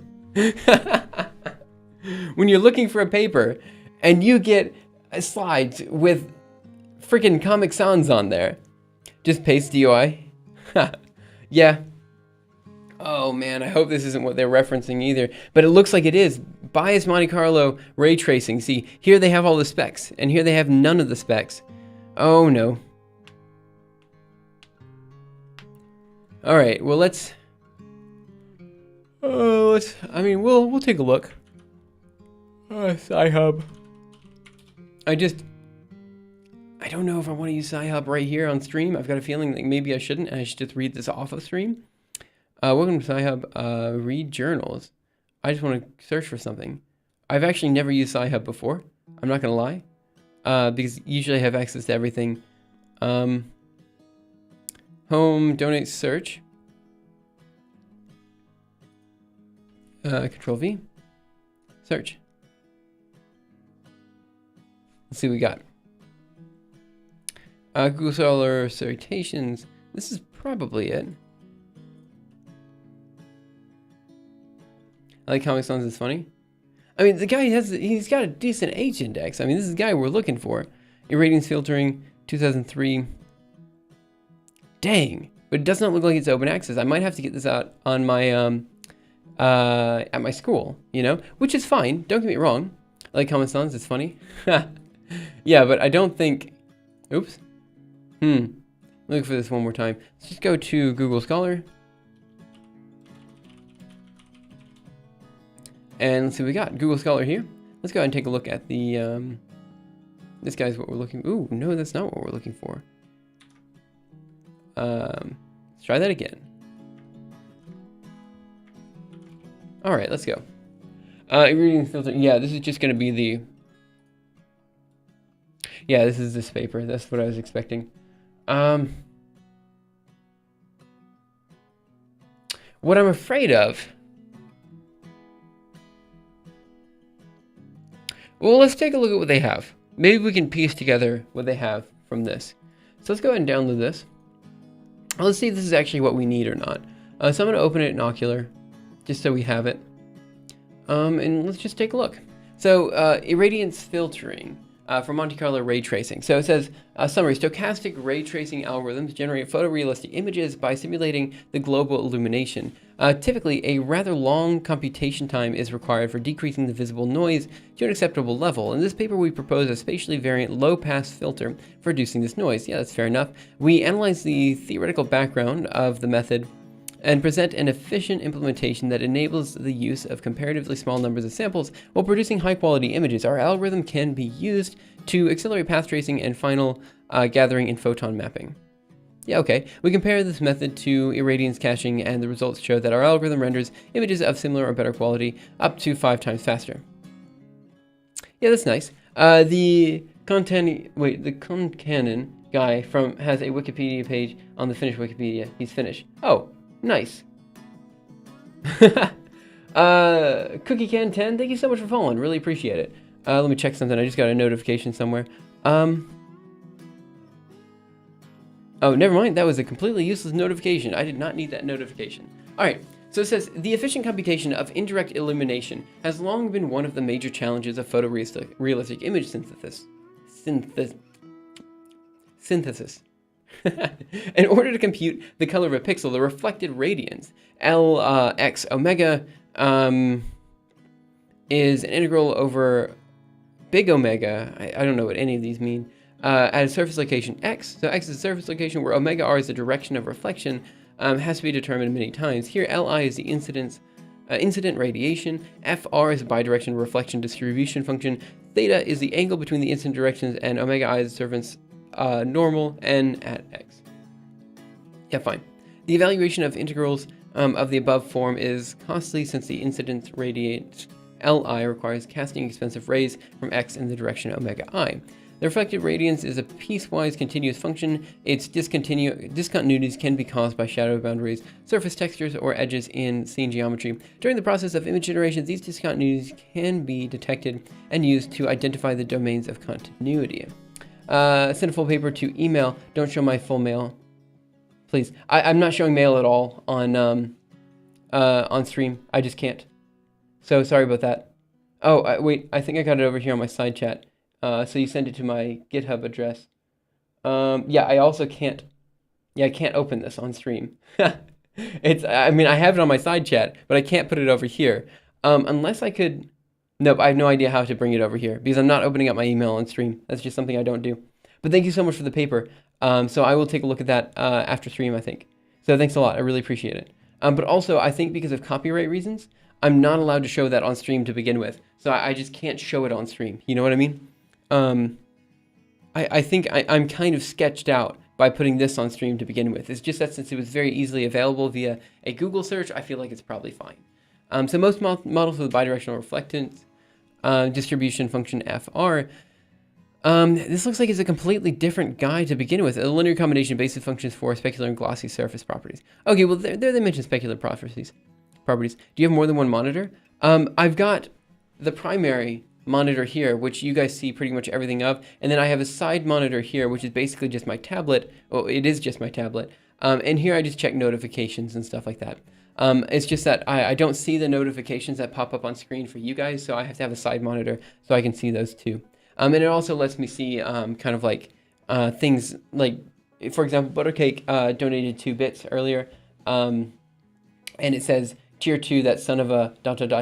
When you're looking for a paper and you get slides with freaking Comic Sans on there, just paste DOI. Yeah. Oh man, I hope this isn't what they're referencing either, but it looks like it is. Bias Monte Carlo ray tracing. See, here they have all the specs, and here they have none of the specs. Oh no. All right, well let's. I mean, we'll take a look. Sci-Hub. I don't know if I want to use Sci-Hub right here on stream. I've got a feeling that maybe I shouldn't, and I should just read this off of stream. Welcome to Sci-Hub. Read journals. I just want to search for something. I've actually never used Sci-Hub before. I'm not going to lie. Because usually I have access to everything. Home, donate, search. Control V. Search. Let's see what we got. Google Scholar citations. This is probably it. I like Comic Sans is funny. I mean, the guy he's got a decent H index. I mean, this is the guy we're looking for. Ratings filtering, 2003. Dang, but it does not look like it's open access. I might have to get this out on my at my school, you know, which is fine. Don't get me wrong. I like Comic Sans, it's funny. Yeah, but I don't think. Oops. Look for this one more time. Let's just go to Google Scholar. And let's see what we got. Google Scholar here. Let's go ahead and take a look at the, this guy's what we're looking. Ooh, no, that's not what we're looking for. Let's try that again. All right, let's go. Reading filter. Yeah, this is just going to be the. Yeah, this is this paper. That's what I was expecting. What I'm afraid of Well, let's take a look at what they have. Maybe we can piece together what they have from this. So let's go ahead and download this. Let's see if this is actually what we need or not. So I'm going to open it in Ocular, just so we have it. And let's just take a look. So irradiance filtering for Monte Carlo ray tracing. So it says, summary, stochastic ray tracing algorithms generate photorealistic images by simulating the global illumination. Typically, a rather long computation time is required for decreasing the visible noise to an acceptable level. In this paper, we propose a spatially variant low-pass filter for reducing this noise. Yeah, that's fair enough. We analyze the theoretical background of the method and present an efficient implementation that enables the use of comparatively small numbers of samples while producing high-quality images. Our algorithm can be used to accelerate path tracing and final gathering and photon mapping. Yeah, okay. We compare this method to irradiance caching, and the results show that our algorithm renders images of similar or better quality up to 5 times faster. Yeah, that's nice. The Concanon guy has a Wikipedia page on the Finnish Wikipedia. He's Finnish. Oh. Nice. Cookie Can 10, thank you so much for following. Really appreciate it. Let me check something. I just got a notification somewhere. Oh, never mind. That was a completely useless notification. I did not need that notification. All right. So it says, the efficient computation of indirect illumination has long been one of the major challenges of photorealistic image synthesis. In order to compute the color of a pixel, the reflected radiance, Lx omega, is an integral over big omega, I don't know what any of these mean, at a surface location x. So x is the surface location where omega r is the direction of reflection, has to be determined many times. Here Li is the incident radiation, Fr is the bidirectional reflection distribution function, theta is the angle between the incident directions, and omega I is the surface normal n at x. Yeah, fine. The evaluation of integrals of the above form is costly since the incident radiance Li requires casting expensive rays from x in the direction omega I. The reflected radiance is a piecewise continuous function. Its discontinuities can be caused by shadow boundaries, surface textures, or edges in scene geometry. During the process of image generation, these discontinuities can be detected and used to identify the domains of continuity. Send a full paper to email. Don't show my full mail, please. I'm not showing mail at all on stream. I just can't. So sorry about that. Oh, wait. I think I got it over here on my side chat. So you send it to my GitHub address. Yeah, I also can't. Yeah, I can't open this on stream. I mean, I have it on my side chat, but I can't put it over here. Unless I could. Nope, I have no idea how to bring it over here because I'm not opening up my email on stream. That's just something I don't do. But thank you so much for the paper. So I will take a look at that after stream, I think. So thanks a lot. I really appreciate it. But also, I think because of copyright reasons, I'm not allowed to show that on stream to begin with. So I just can't show it on stream. You know what I mean? I think I'm kind of sketched out by putting this on stream to begin with. It's just that since it was very easily available via a Google search, I feel like it's probably fine. So most models with bidirectional reflectance, distribution function FR. This looks like it's a completely different guy to begin with. A linear combination basis functions for specular and glossy surface properties. Okay, well there they mention specular properties. Do you have more than one monitor? I've got the primary monitor here, which you guys see pretty much everything of, and then I have a side monitor here, which is basically just my tablet. Well, it is just my tablet. And here I just check notifications and stuff like that. It's just that I don't see the notifications that pop up on screen for you guys, so I have to have a side monitor so I can see those too. And it also lets me see kind of like things like, for example, Buttercake donated 2 bits earlier, and it says, tier 2, that son of a ...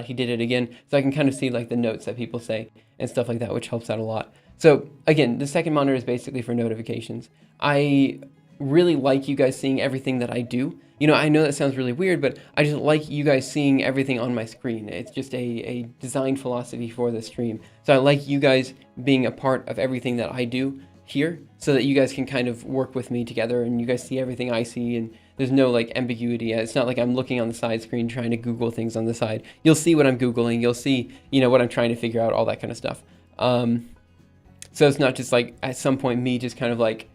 he did it again. So I can kind of see like the notes that people say and stuff like that, which helps out a lot. So again, the second monitor is basically for notifications. I really like you guys seeing everything that I do. You know, I know that sounds really weird, but I just like you guys seeing everything on my screen. It's just a design philosophy for the stream. So I like you guys being a part of everything that I do here so that you guys can kind of work with me together and you guys see everything I see and there's no like ambiguity. It's not like I'm looking on the side screen trying to Google things on the side. You'll see what I'm Googling. You'll see, you know, what I'm trying to figure out, all that kind of stuff. So it's not just like at some point me just kind of like,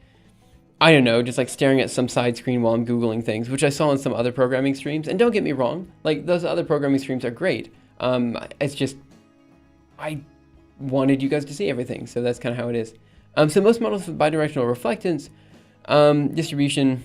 I don't know, just like staring at some side screen while I'm Googling things, which I saw in some other programming streams. And don't get me wrong, like those other programming streams are great. It's just, I wanted you guys to see everything. So that's kind of how it is. So most models with bidirectional reflectance, distribution,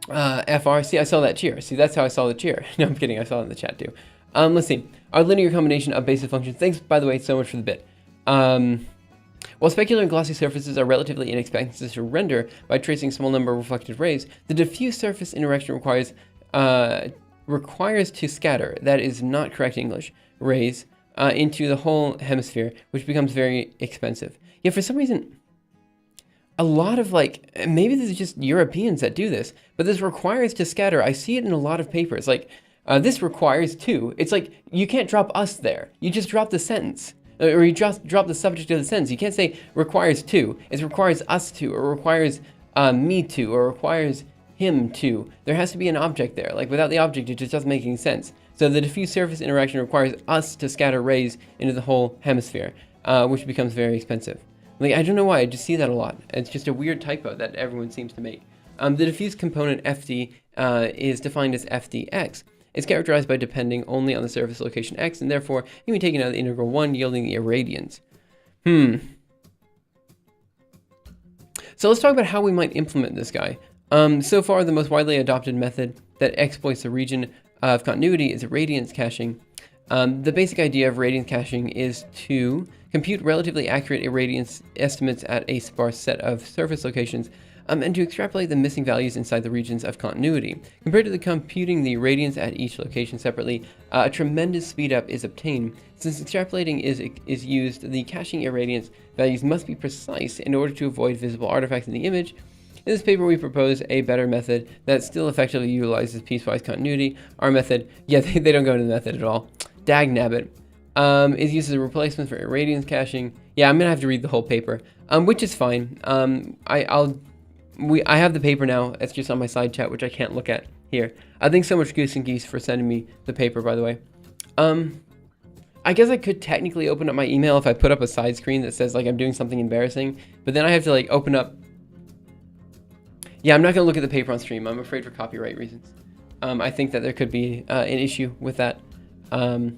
FR. See, I saw that cheer. See, that's how I saw the cheer. No, I'm kidding. I saw it in the chat too. Let's see. Our linear combination of basis functions. Thanks, by the way, so much for the bit. While specular and glossy surfaces are relatively inexpensive to render by tracing a small number of reflected rays, the diffuse surface interaction requires to scatter, that is not correct English, rays into the whole hemisphere, which becomes very expensive. Yeah, for some reason, a lot of maybe this is just Europeans that do this, but this requires to scatter. I see it in a lot of papers. This requires to. It's like you can't drop us there. You just drop the sentence. Or you just drop the subject of the sentence. You can't say requires to. It requires us to, or requires me to, or requires him to. There has to be an object there. Without the object, it just doesn't make any sense. So the diffuse surface interaction requires us to scatter rays into the whole hemisphere, which becomes very expensive. I don't know why, I just see that a lot. It's just a weird typo that everyone seems to make. The diffuse component FD is defined as FDX. It's characterized by depending only on the surface location x, and therefore can be taken out of the integral 1, yielding the irradiance. So let's talk about how we might implement this guy. So far, the most widely adopted method that exploits the region of continuity is irradiance caching. The basic idea of irradiance caching is to compute relatively accurate irradiance estimates at a sparse set of surface locations, and to extrapolate the missing values inside the regions of continuity. Compared to computing the irradiance at each location separately, a tremendous speed up is obtained. Since extrapolating is used, the caching irradiance values must be precise in order to avoid visible artifacts in the image. In this paper, we propose a better method that still effectively utilizes piecewise continuity. Our method, yeah, they don't go into the method at all. Dagnabbit is used as a replacement for irradiance caching. Yeah, I'm gonna have to read the whole paper, which is fine. I have the paper now. It's just on my side chat, which I can't look at here. Thanks so much, Goose and Geese, for sending me the paper, by the way. I guess I could technically open up my email if I put up a side screen that says I'm doing something embarrassing, but then I have to open up. Yeah, I'm not gonna look at the paper on stream. I'm afraid for copyright reasons. I think that there could be an issue with that, but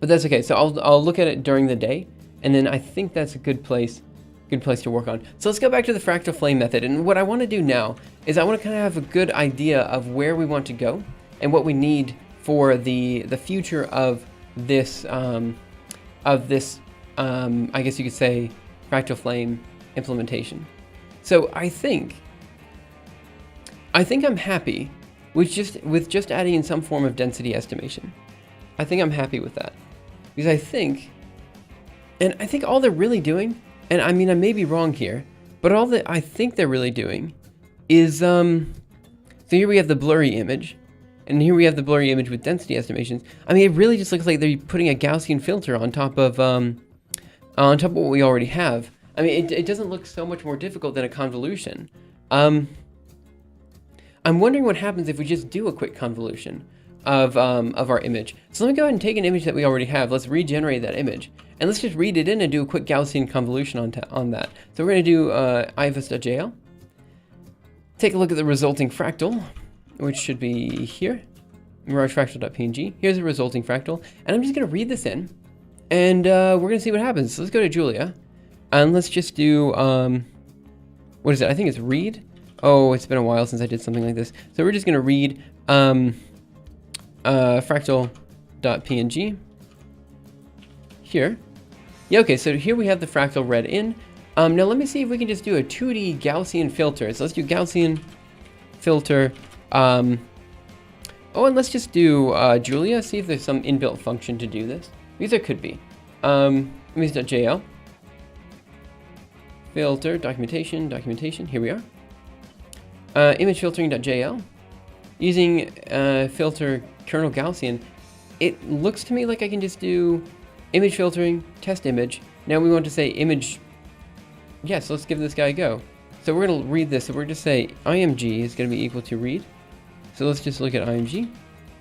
that's okay. So I'll look at it during the day, and then I think that's a good place to work on. So let's go back to the fractal flame method. And what I want to do now is I want to kind of have a good idea of where we want to go and what we need for the future of this I guess you could say fractal flame implementation. So I think I'm happy with just adding in some form of density estimation. I think I'm happy with that because I think all they're really doing, and I mean, I may be wrong here, but all that I think they're really doing is, so here we have the blurry image, and here we have the blurry image with density estimations. I mean, it really just looks like they're putting a Gaussian filter on top of what we already have. I mean, it doesn't look so much more difficult than a convolution. I'm wondering what happens if we just do a quick convolution of our image. So let me go ahead and take an image that we already have. Let's regenerate that image. And let's just read it in and do a quick Gaussian convolution on that. So we're going to do ivis.jl. Take a look at the resulting fractal, which should be here. MirageFractal.png. Here's the resulting fractal. And I'm just going to read this in. And we're going to see what happens. So let's go to Julia. And let's just do, what is it? I think it's read. Oh, it's been a while since I did something like this. So we're just going to read fractal.png. Here. Yeah, okay, so here we have the fractal read in. Now let me see if we can just do a 2D Gaussian filter. So let's do Gaussian filter. Oh, and let's just do Julia, see if there's some inbuilt function to do this. Because there could be. Image.jl. Filter, documentation, here we are. Image filtering.jl. Using filter kernel Gaussian, it looks to me like I can just do image filtering, test image. Now we want to say image. Yes, let's give this guy a go. So we're going to read this. So we're going to say img is going to be equal to read. So let's just look at img.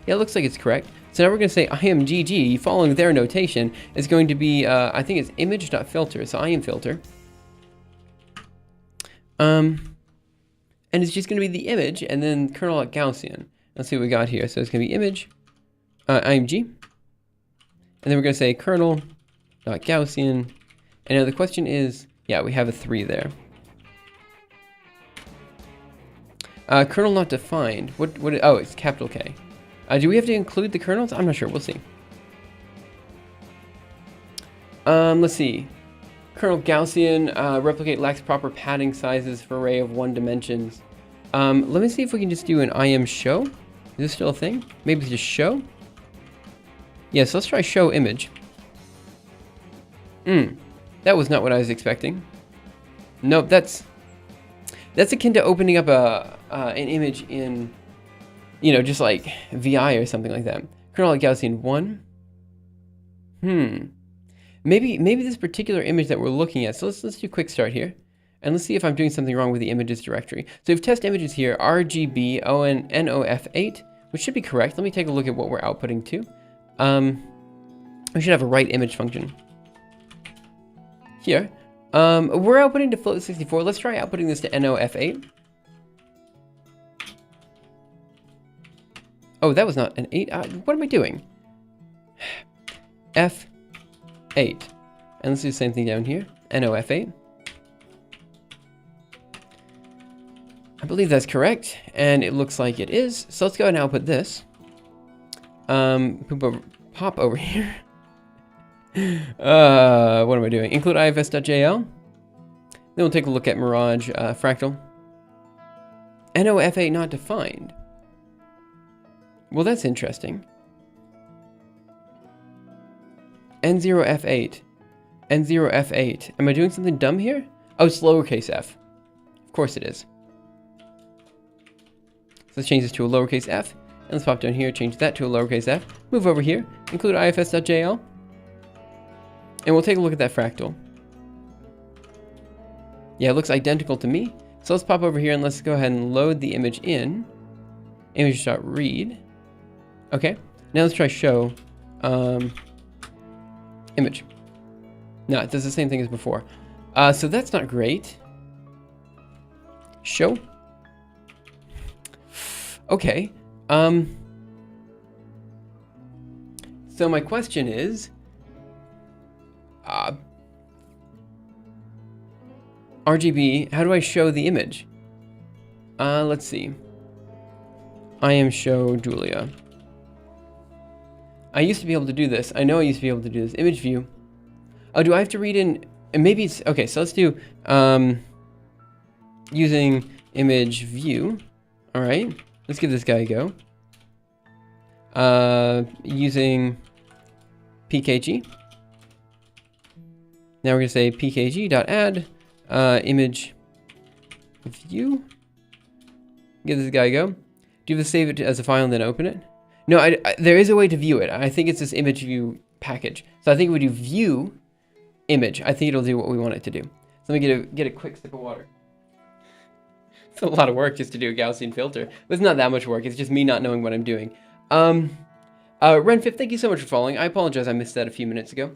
Yeah, it looks like it's correct. So now we're going to say imgg, following their notation, is going to be, I think it's image.filter. So imfilter. And it's just going to be the image and then kernel.Gaussian. Let's see what we got here. So it's going to be image, img. And then we're going to say kernel dot Gaussian. And now the question is, yeah, we have a 3 there. Kernel not defined. Oh, it's capital K. Do we have to include the kernels? I'm not sure. We'll see. Let's see. Kernel Gaussian, replicate lacks proper padding sizes for array of 1 dimensions. Let me see if we can just do an IM show. Is this still a thing? Maybe it's just show? Yes, let's try show image. That was not what I was expecting. Nope, that's akin to opening up an image in, you know, just like VI or something like that. Kernel Gaussian 1. Maybe this particular image that we're looking at. So let's do quick start here. And let's see if I'm doing something wrong with the images directory. So we have test images here, RGB NOF8, which should be correct. Let me take a look at what we're outputting to. We should have a write image function. Here. We're outputting to float64. Let's try outputting this to NOF8. Oh, that was not an 8. What am I doing? F8. And let's do the same thing down here. NOF8. I believe that's correct, and it looks like it is. So let's go ahead and output this. Pop over here. What am I doing? Include ifs.jl. Then we'll take a look at Mirage Fractal. NOF8 not defined. Well, that's interesting. N0F8. N0F8. Am I doing something dumb here? Oh, it's lowercase f. Of course it is. So let's change this to a lowercase f. And let's pop down here, change that to a lowercase f. Move over here, include ifs.jl. And we'll take a look at that fractal. Yeah, it looks identical to me. So let's pop over here and let's go ahead and load the image in. Image.read. Okay, now let's try show image. No, it does the same thing as before. So that's not great. Show. Okay. So my question is, RGB, how do I show the image? Let's see. I am show Julia. I used to be able to do this. I know I used to be able to do this. Image view. Oh, do I have to read in? And maybe it's okay. So let's do using image view. All right. Let's give this guy a go. Using pkg. Now we're gonna say pkg.add image view. Give this guy a go. Do you have to save it as a file and then open it? No, there is a way to view it. I think it's this image view package. So I think we do view image. I think it'll do what we want it to do. So let me get a quick sip of water. It's a lot of work just to do a Gaussian filter. But it's not that much work. It's just me not knowing what I'm doing. Renfip, thank you so much for following. I apologize I missed that a few minutes ago.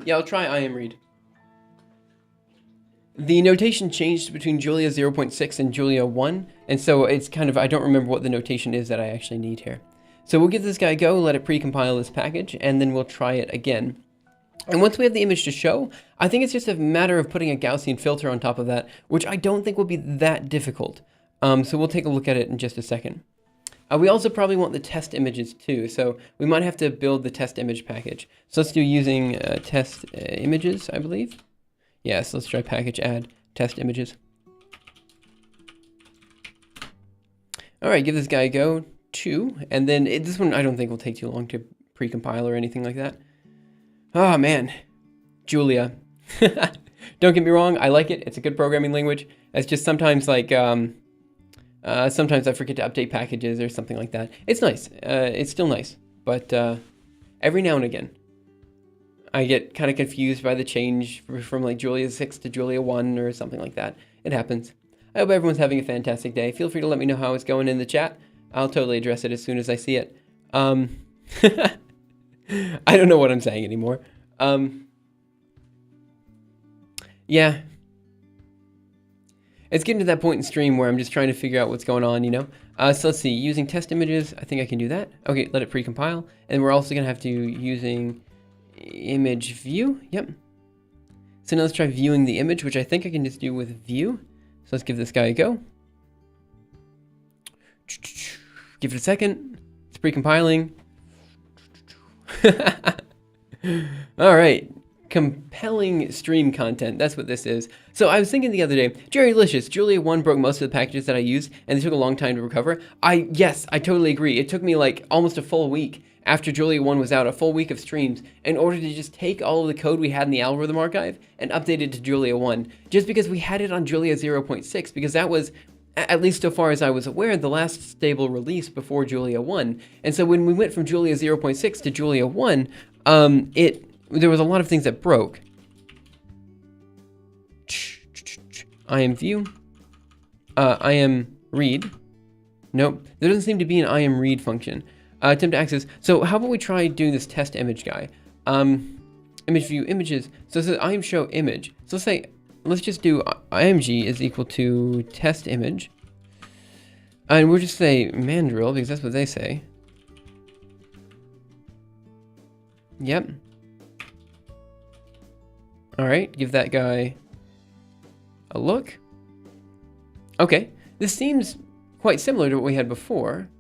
Yeah, I'll try IMRead. The notation changed between Julia 0.6 and Julia 1, and so it's kind of, I don't remember what the notation is that I actually need here. So we'll give this guy a go, let it pre-compile this package, and then we'll try it again. And once we have the image to show, I think it's just a matter of putting a Gaussian filter on top of that, which I don't think will be that difficult. So we'll take a look at it in just a second. We also probably want the test images too, so we might have to build the test image package. So let's do using test images, I believe. Yes, let's try package add test images. All right, give this guy a go, 2, and then this one I don't think will take too long to pre-compile or anything like that. Oh man, Julia. Don't get me wrong, I like it. It's a good programming language. It's just sometimes like, sometimes I forget to update packages or something like that. It's nice. It's still nice, but every now and again, I get kind of confused by the change from like Julia 6 to Julia 1 or something like that. It happens. I hope everyone's having a fantastic day. Feel free to let me know how it's going in the chat. I'll totally address it as soon as I see it. I don't know what I'm saying anymore. Yeah. It's getting to that point in stream where I'm just trying to figure out what's going on, you know? So let's see, using test images, I think I can do that. Okay, let it precompile. And we're also gonna have to using image view, yep. So now let's try viewing the image, which I think I can just do with view. So let's give this guy a go. Give it a second. It's precompiling. All right. Compelling stream content. That's what this is. So I was thinking the other day, Jerrylicious, Julia 1 broke most of the packages that I used, and they took a long time to recover. Yes, I totally agree. It took me like almost a full week after Julia 1 was out, a full week of streams, in order to just take all of the code we had in the algorithm archive and update it to Julia 1. Just because we had it on Julia 0.6, because that was, at least so far as I was aware, the last stable release before Julia 1. And so when we went from Julia 0.6 to Julia 1, there was a lot of things that broke. IM view. IM read. Nope. There doesn't seem to be an IM read function. Attempt to access. So how about we try doing this test image guy? Image view images. So it says IM show image. So let's just do img is equal to test image. And we'll just say mandrill because that's what they say. Yep. All right, give that guy a look. Okay, this seems quite similar to what we had before.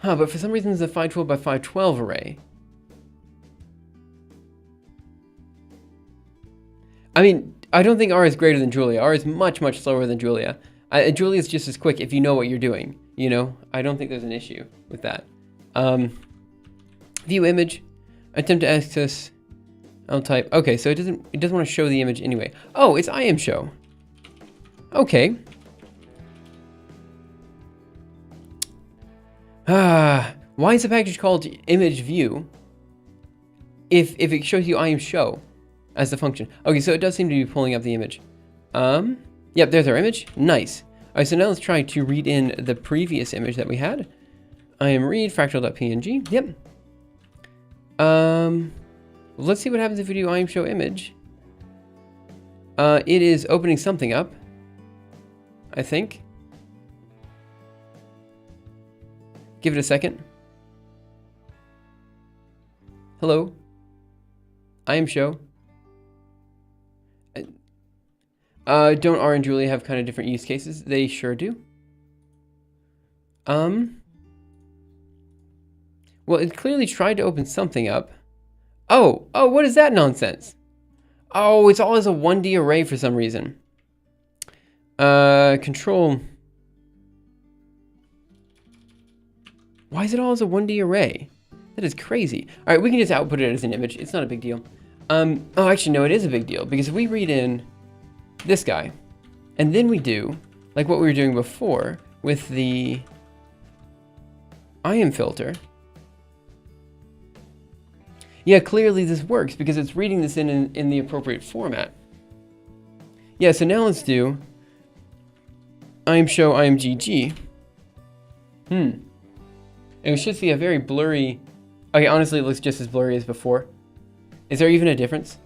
But for some reason it's a 512 by 512 array. I mean, I don't think R is greater than Julia. R is much, much slower than Julia. Julia is just as quick if you know what you're doing, you know? I don't think there's an issue with that. View image, attempt to access, I'll type. Okay, so it doesn't want to show the image anyway. Oh, it's IM show. Okay. Why is the package called image view if it shows you IM show as the function? Okay, so it does seem to be pulling up the image. Yep, there's our image. Nice. All right, so now let's try to read in the previous image that we had. IM read fractal.png. Yep. Let's see what happens if we do IM show image. It is opening something up, I think. Give it a second. Hello. IM show. Don't R and Julia have kind of different use cases? They sure do. Well, it clearly tried to open something up. Oh, what is that nonsense? Oh, it's all as a 1D array for some reason. Control. Why is it all as a 1D array? That is crazy. All right, we can just output it as an image. It's not a big deal. Oh, actually, no, it is a big deal because if we read in this guy, and then we do like what we were doing before with the IM filter. Yeah, clearly this works because it's reading this in the appropriate format. Yeah, so now let's do IM show IMGG. And we should see a very blurry. Okay, honestly, it looks just as blurry as before. Is there even a difference?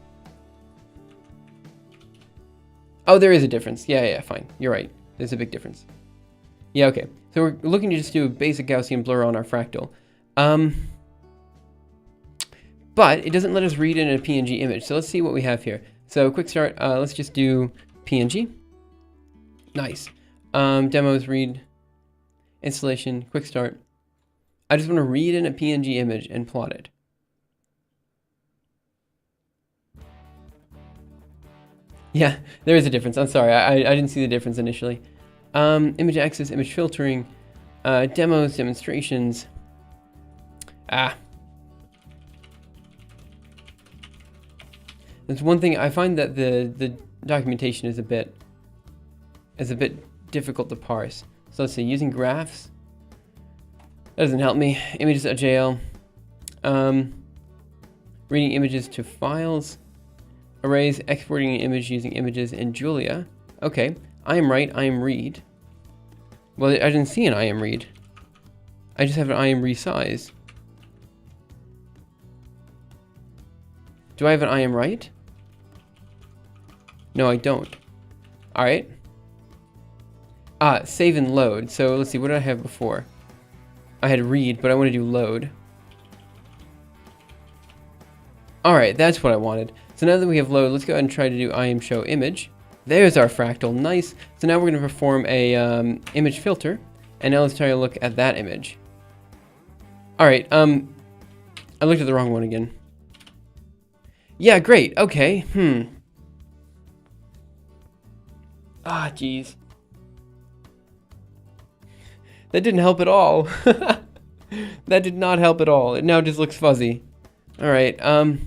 Oh, there is a difference. Yeah, fine. You're right. There's a big difference. Yeah, okay. So we're looking to just do a basic Gaussian blur on our fractal. But it doesn't let us read in a PNG image. So let's see what we have here. So quick start, let's just do PNG. Nice. Demos, read, installation, quick start. I just want to read in a PNG image and plot it. Yeah, there is a difference. I'm sorry, I didn't see the difference initially. Image access, image filtering, demos, demonstrations. There's one thing I find that the documentation is a bit difficult to parse. So let's see, using graphs. That doesn't help me. Images.jl. Reading images to files. Arrays, exporting an image using images in Julia. Okay, I am right, I am read. Well, I didn't see an I am read. I just have an I am resize. Do I have an I am right? No, I don't. All right, Save and load. So let's see, what did I have before? I had read, but I want to do load. Alright, that's what I wanted. So now that we have load, let's go ahead and try to do IM show image. There's our fractal, nice. So now we're going to perform a image filter. And now let's try to look at that image. Alright, I looked at the wrong one again. Yeah, great, okay, Ah, jeez. That didn't help at all. That did not help at all. It now just looks fuzzy. Alright, I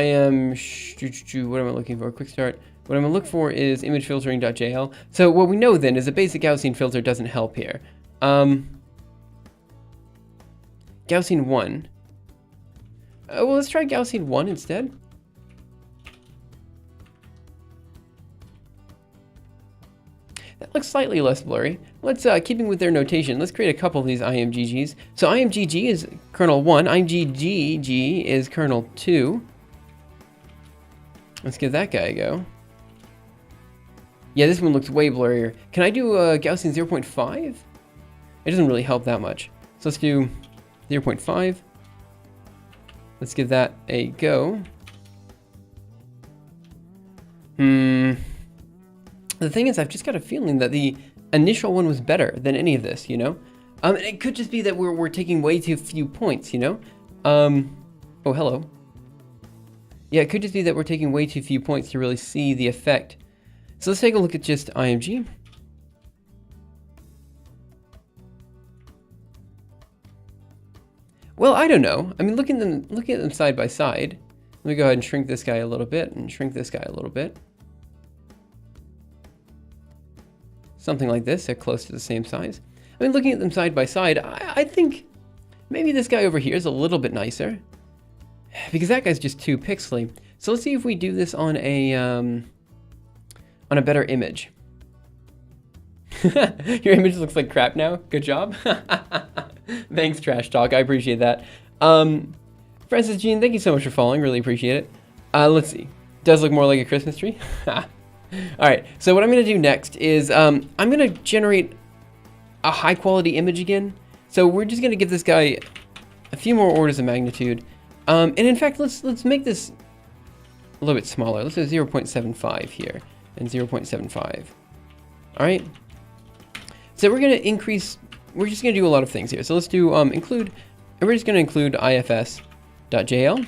am... what am I looking for? Quick start. What I'm going to look for is image filtering.jl. So what we know then is a basic Gaussian filter doesn't help here. Gaussian 1. Well, let's try Gaussian 1 instead. That looks slightly less blurry. Let's, keeping with their notation, let's create a couple of these IMGGs. So IMGG is kernel 1, IMGGG is kernel 2. Let's give that guy a go. Yeah, this one looks way blurrier. Can I do Gaussian 0.5? It doesn't really help that much. So let's do 0.5. Let's give that a go. The thing is, I've just got a feeling that the initial one was better than any of this, you know? And it could just be that we're taking way too few points, you know? Oh, hello. Yeah, it could just be that we're taking way too few points to really see the effect. So let's take a look at just IMG. Well, I don't know. I mean, look at them side by side. Let me go ahead and shrink this guy a little bit and shrink this guy a little bit. Something like this, they're close to the same size. I mean, looking at them side by side, I think maybe this guy over here is a little bit nicer. Because that guy's just too pixely. So let's see if we do this on a better image. Your image looks like crap now. Good job. Thanks, Trash Talk. I appreciate that. Francis Jean, thank you so much for following. Really appreciate it. Let's see. Does look more like a Christmas tree. All right. So what I'm going to do next is I'm going to generate a high quality image again. So we're just going to give this guy a few more orders of magnitude. And in fact, let's make this a little bit smaller. Let's do 0.75 here and 0.75. All right. So we're going to increase, we're just going to do a lot of things here. So let's do we're just going to include ifs.jl.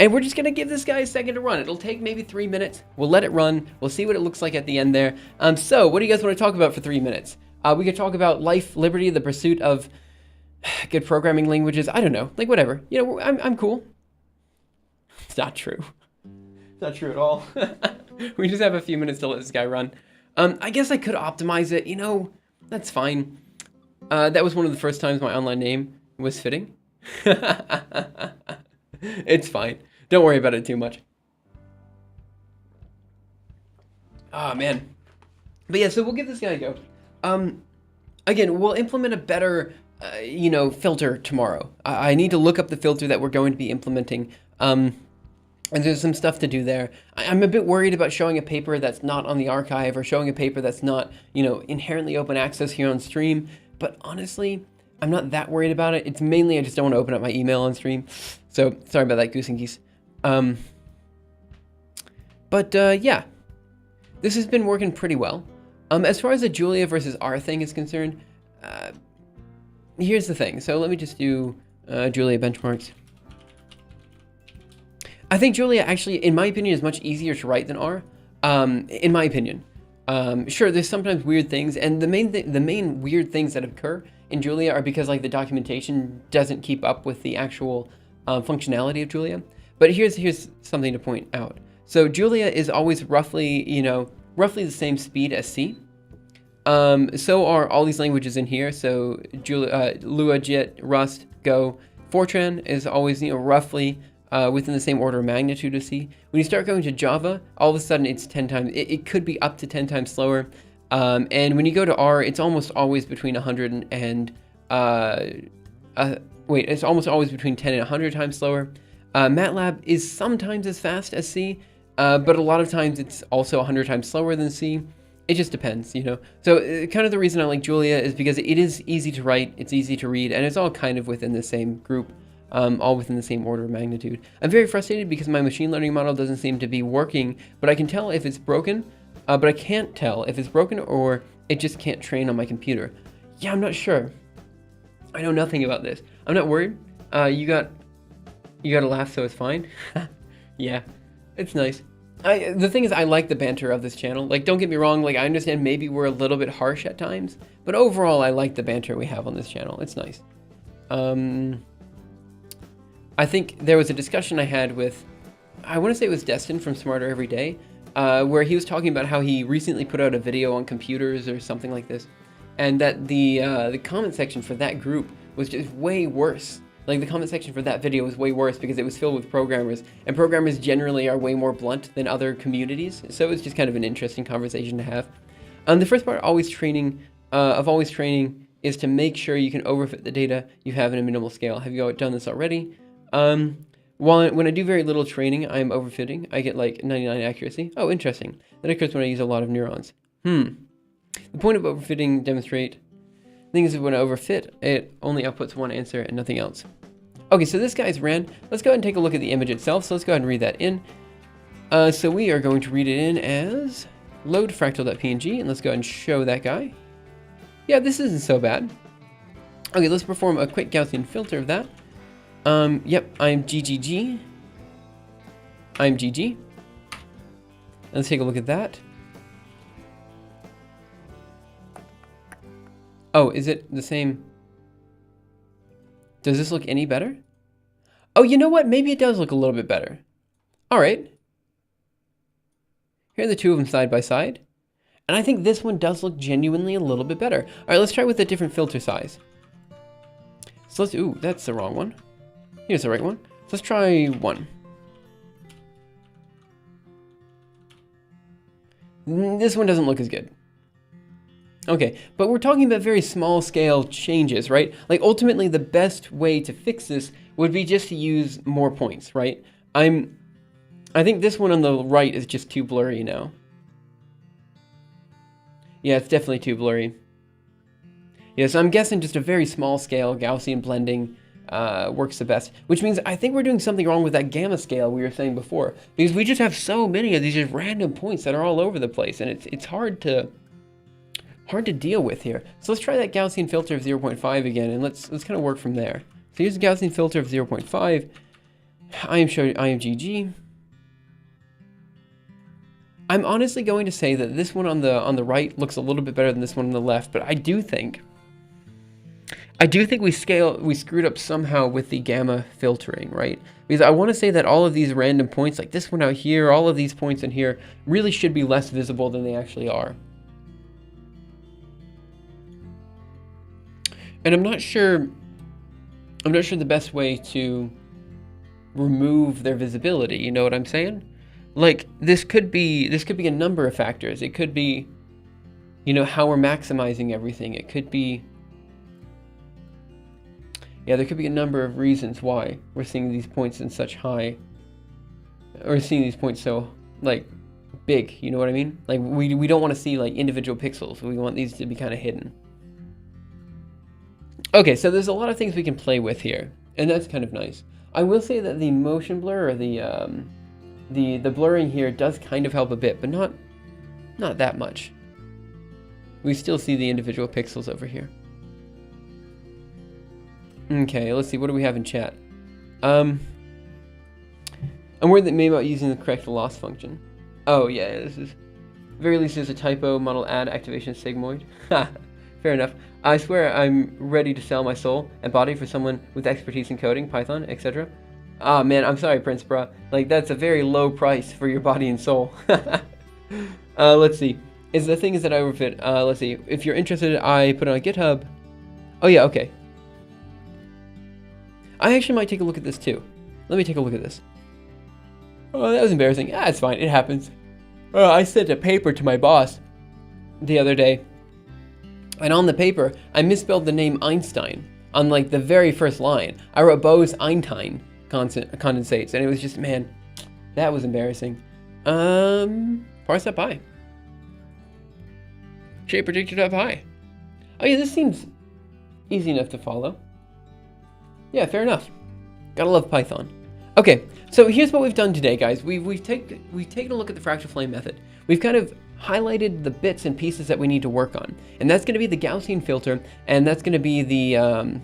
And we're just going to give this guy a second to run. It'll take maybe 3 minutes. We'll let it run. We'll see what it looks like at the end there. So what do you guys want to talk about for 3 minutes? We could talk about life, liberty, the pursuit of good programming languages. I don't know, like whatever. You know, I'm cool. It's not true. It's not true at all. We just have a few minutes to let this guy run. I guess I could optimize it. You know, that's fine. That was one of the first times my online name was fitting. It's fine. Don't worry about it too much. Oh, man. But yeah, so we'll give this guy a go. Again, we'll implement a better, you know, filter tomorrow. I need to look up the filter that we're going to be implementing. And there's some stuff to do there. I'm a bit worried about showing a paper that's not on the archive or showing a paper that's not, you know, inherently open access here on stream. But honestly, I'm not that worried about it. It's mainly I just don't want to open up my email on stream. So sorry about that, Goose and Geese. Yeah, this has been working pretty well. As far as the Julia versus R thing is concerned, here's the thing. So let me just do Julia benchmarks. I think Julia actually, in my opinion, is much easier to write than R. In my opinion. Sure, there's sometimes weird things, and the main weird things that occur in Julia are because like the documentation doesn't keep up with the actual functionality of Julia. But here's something to point out. So Julia is always roughly the same speed as C. So are all these languages in here. So Julia, Lua, JIT, Rust, Go, Fortran is always roughly within the same order of magnitude as C. When you start going to Java, all of a sudden it's 10 times. It could be up to 10 times slower. And when you go to R, it's almost always between 100 and it's almost always between 10 and 100 times slower. MATLAB is sometimes as fast as C, but a lot of times it's also 100 times slower than C. it just depends, you know. So kind of the reason I like Julia is because it is easy to write, it's easy to read, and it's all kind of within the same group, all within the same order of magnitude. I'm very frustrated because my machine learning model doesn't seem to be working, but I can tell if it's broken, but I can't tell if it's broken or it just can't train on my computer. Yeah, I'm not sure. I know nothing about this. I'm not worried. You got a laugh, so it's fine. Yeah, it's nice. The thing is, I like the banter of this channel. Like, don't get me wrong, like, I understand maybe we're a little bit harsh at times, but overall, I like the banter we have on this channel. It's nice. I think there was a discussion I had with, I want to say it was Destin from Smarter Every Day, where he was talking about how he recently put out a video on computers or something like this, and that the comment section for that group was just way worse. Like, the comment section for that video was way worse because it was filled with programmers, and programmers generally are way more blunt than other communities, so it's just kind of an interesting conversation to have. The first part of always training is to make sure you can overfit the data you have in a minimal scale. Have you done this already? When I do very little training, I'm overfitting. I get like 99 accuracy. Oh, interesting. That occurs when I use a lot of neurons. The point of overfitting demonstrate things is when I overfit, it only outputs one answer and nothing else. Okay, so this guy's ran. Let's go ahead and take a look at the image itself. So let's go ahead and read that in. So we are going to read it in as load fractal.png, and let's go ahead and show that guy. Yeah, this isn't so bad. Okay, let's perform a quick Gaussian filter of that. Yep, I'm GGG. I'm GG. Let's take a look at that. Oh, is it the same? Does this look any better? Oh, you know what? Maybe it does look a little bit better. All right. Here are the two of them side by side. And I think this one does look genuinely a little bit better. All right, let's try with a different filter size. So let's, ooh, that's the wrong one. Here's the right one. So let's try 1. This one doesn't look as good. Okay, but we're talking about very small scale changes, right? Like, ultimately the best way to fix this would be just to use more points, right? I think this one on the right is just too blurry now. Yeah, it's definitely too blurry. Yeah, so I'm guessing just a very small scale Gaussian blending works the best, which means I think we're doing something wrong with that gamma scale we were saying before, because we just have so many of these just random points that are all over the place, and it's hard to deal with here. So let's try that Gaussian filter of 0.5 again, and let's kind of work from there. So here's the Gaussian filter of 0.5. I am GG. I'm honestly going to say that this one on the right looks a little bit better than this one on the left, but I do think we screwed up somehow with the gamma filtering, right? Because I want to say that all of these random points, like this one out here, all of these points in here, really should be less visible than they actually are. And I'm not sure the best way to remove their visibility, you know what I'm saying? Like, this could be a number of factors. It could be, you know, how we're maximizing everything. It could be, yeah, there could be a number of reasons why we're seeing these points in such high, or seeing these points so, like, big, you know what I mean? Like, we don't want to see, like, individual pixels. We want these to be kind of hidden. Okay, so there's a lot of things we can play with here, and that's kind of nice. I will say that the motion blur, or the blurring here does kind of help a bit, but not that much. We still see the individual pixels over here. Okay, let's see, what do we have in chat? I'm worried that maybe about using the correct loss function. Oh yeah, this is, very least there's a typo, model add activation sigmoid. Fair enough. I swear I'm ready to sell my soul and body for someone with expertise in coding, Python, etc. Ah, man, I'm sorry, Prince Bra. Like, that's a very low price for your body and soul. Let's see. The thing is that I overfit. Let's see. If you're interested, I put it on GitHub. Oh, yeah, okay. I actually might take a look at this, too. Let me take a look at this. Oh, that was embarrassing. Ah, it's fine. It happens. I sent a paper to my boss the other day. And on the paper, I misspelled the name Einstein on, like, the very first line. I wrote Bose-Einstein condensates, and it was just, man, that was embarrassing. Parse that by. shape predicted up high. Oh yeah, this seems easy enough to follow. Yeah, fair enough. Gotta love Python. Okay, so here's what we've done today, guys. We've taken a look at the fractal flame method. We've kind of highlighted the bits and pieces that we need to work on, and that's going to be the Gaussian filter, and that's going to be the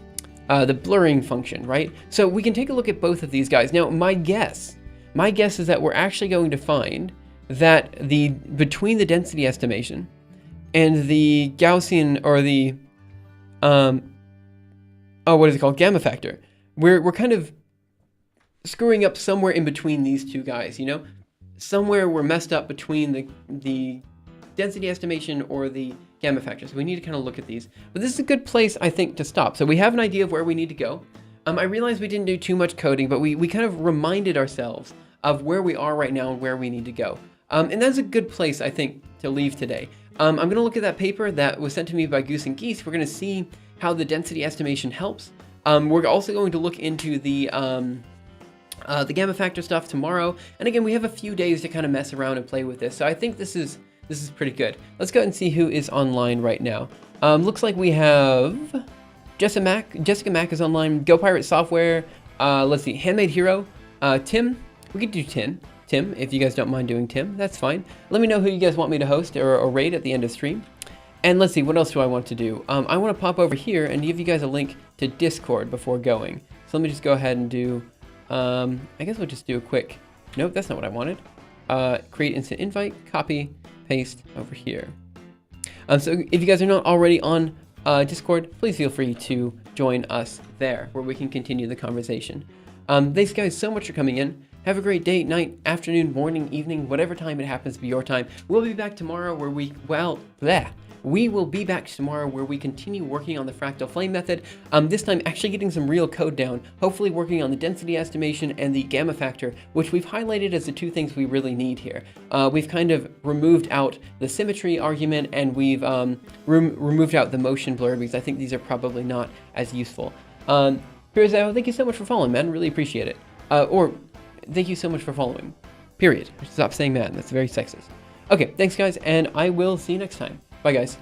blurring function, right? So we can take a look at both of these guys. Now, my guess is that we're actually going to find that between the density estimation and the Gaussian, or the what is it called, gamma factor, we're kind of screwing up somewhere in between these two guys, you know? Somewhere we're messed up between the density estimation or the gamma factor. So we need to kind of look at these. But this is a good place, I think, to stop. So we have an idea of where we need to go. I realized we didn't do too much coding, but we kind of reminded ourselves of where we are right now and where we need to go. And that's a good place, I think, to leave today. I'm going to look at that paper that was sent to me by Goose and Geese. We're going to see how the density estimation helps. We're also going to look into the gamma factor stuff tomorrow. And again, we have a few days to kind of mess around and play with this. So I think this is pretty good. Let's go ahead and see who is online right now. Looks like we have Jessica Mack is online. Go Pirate Software. Let's see, Handmade Hero. Tim. We could do Tim, if you guys don't mind doing Tim. That's fine. Let me know who you guys want me to host or raid at the end of stream. And let's see, what else do I want to do? I want to pop over here and give you guys a link to Discord before going. So let me just go ahead and do, I guess we'll just do a quick, nope, that's not what I wanted. Create instant invite, copy, paste over here. So if you guys are not already on Discord, please feel free to join us there where we can continue the conversation. Thanks guys so much for coming in. Have a great day, night, afternoon, morning, evening, whatever time it happens to be your time. We'll be back tomorrow where we will be back tomorrow where we continue working on the fractal flame method. This time actually getting some real code down, hopefully working on the density estimation and the gamma factor, which we've highlighted as the two things we really need here. We've kind of removed out the symmetry argument, and we've removed out the motion blur, because I think these are probably not as useful. Pirazao, thank you so much for following, man. Really appreciate it. Or thank you so much for following. Period. Stop saying man. That's very sexist. Okay, thanks guys, and I will see you next time. Bye guys.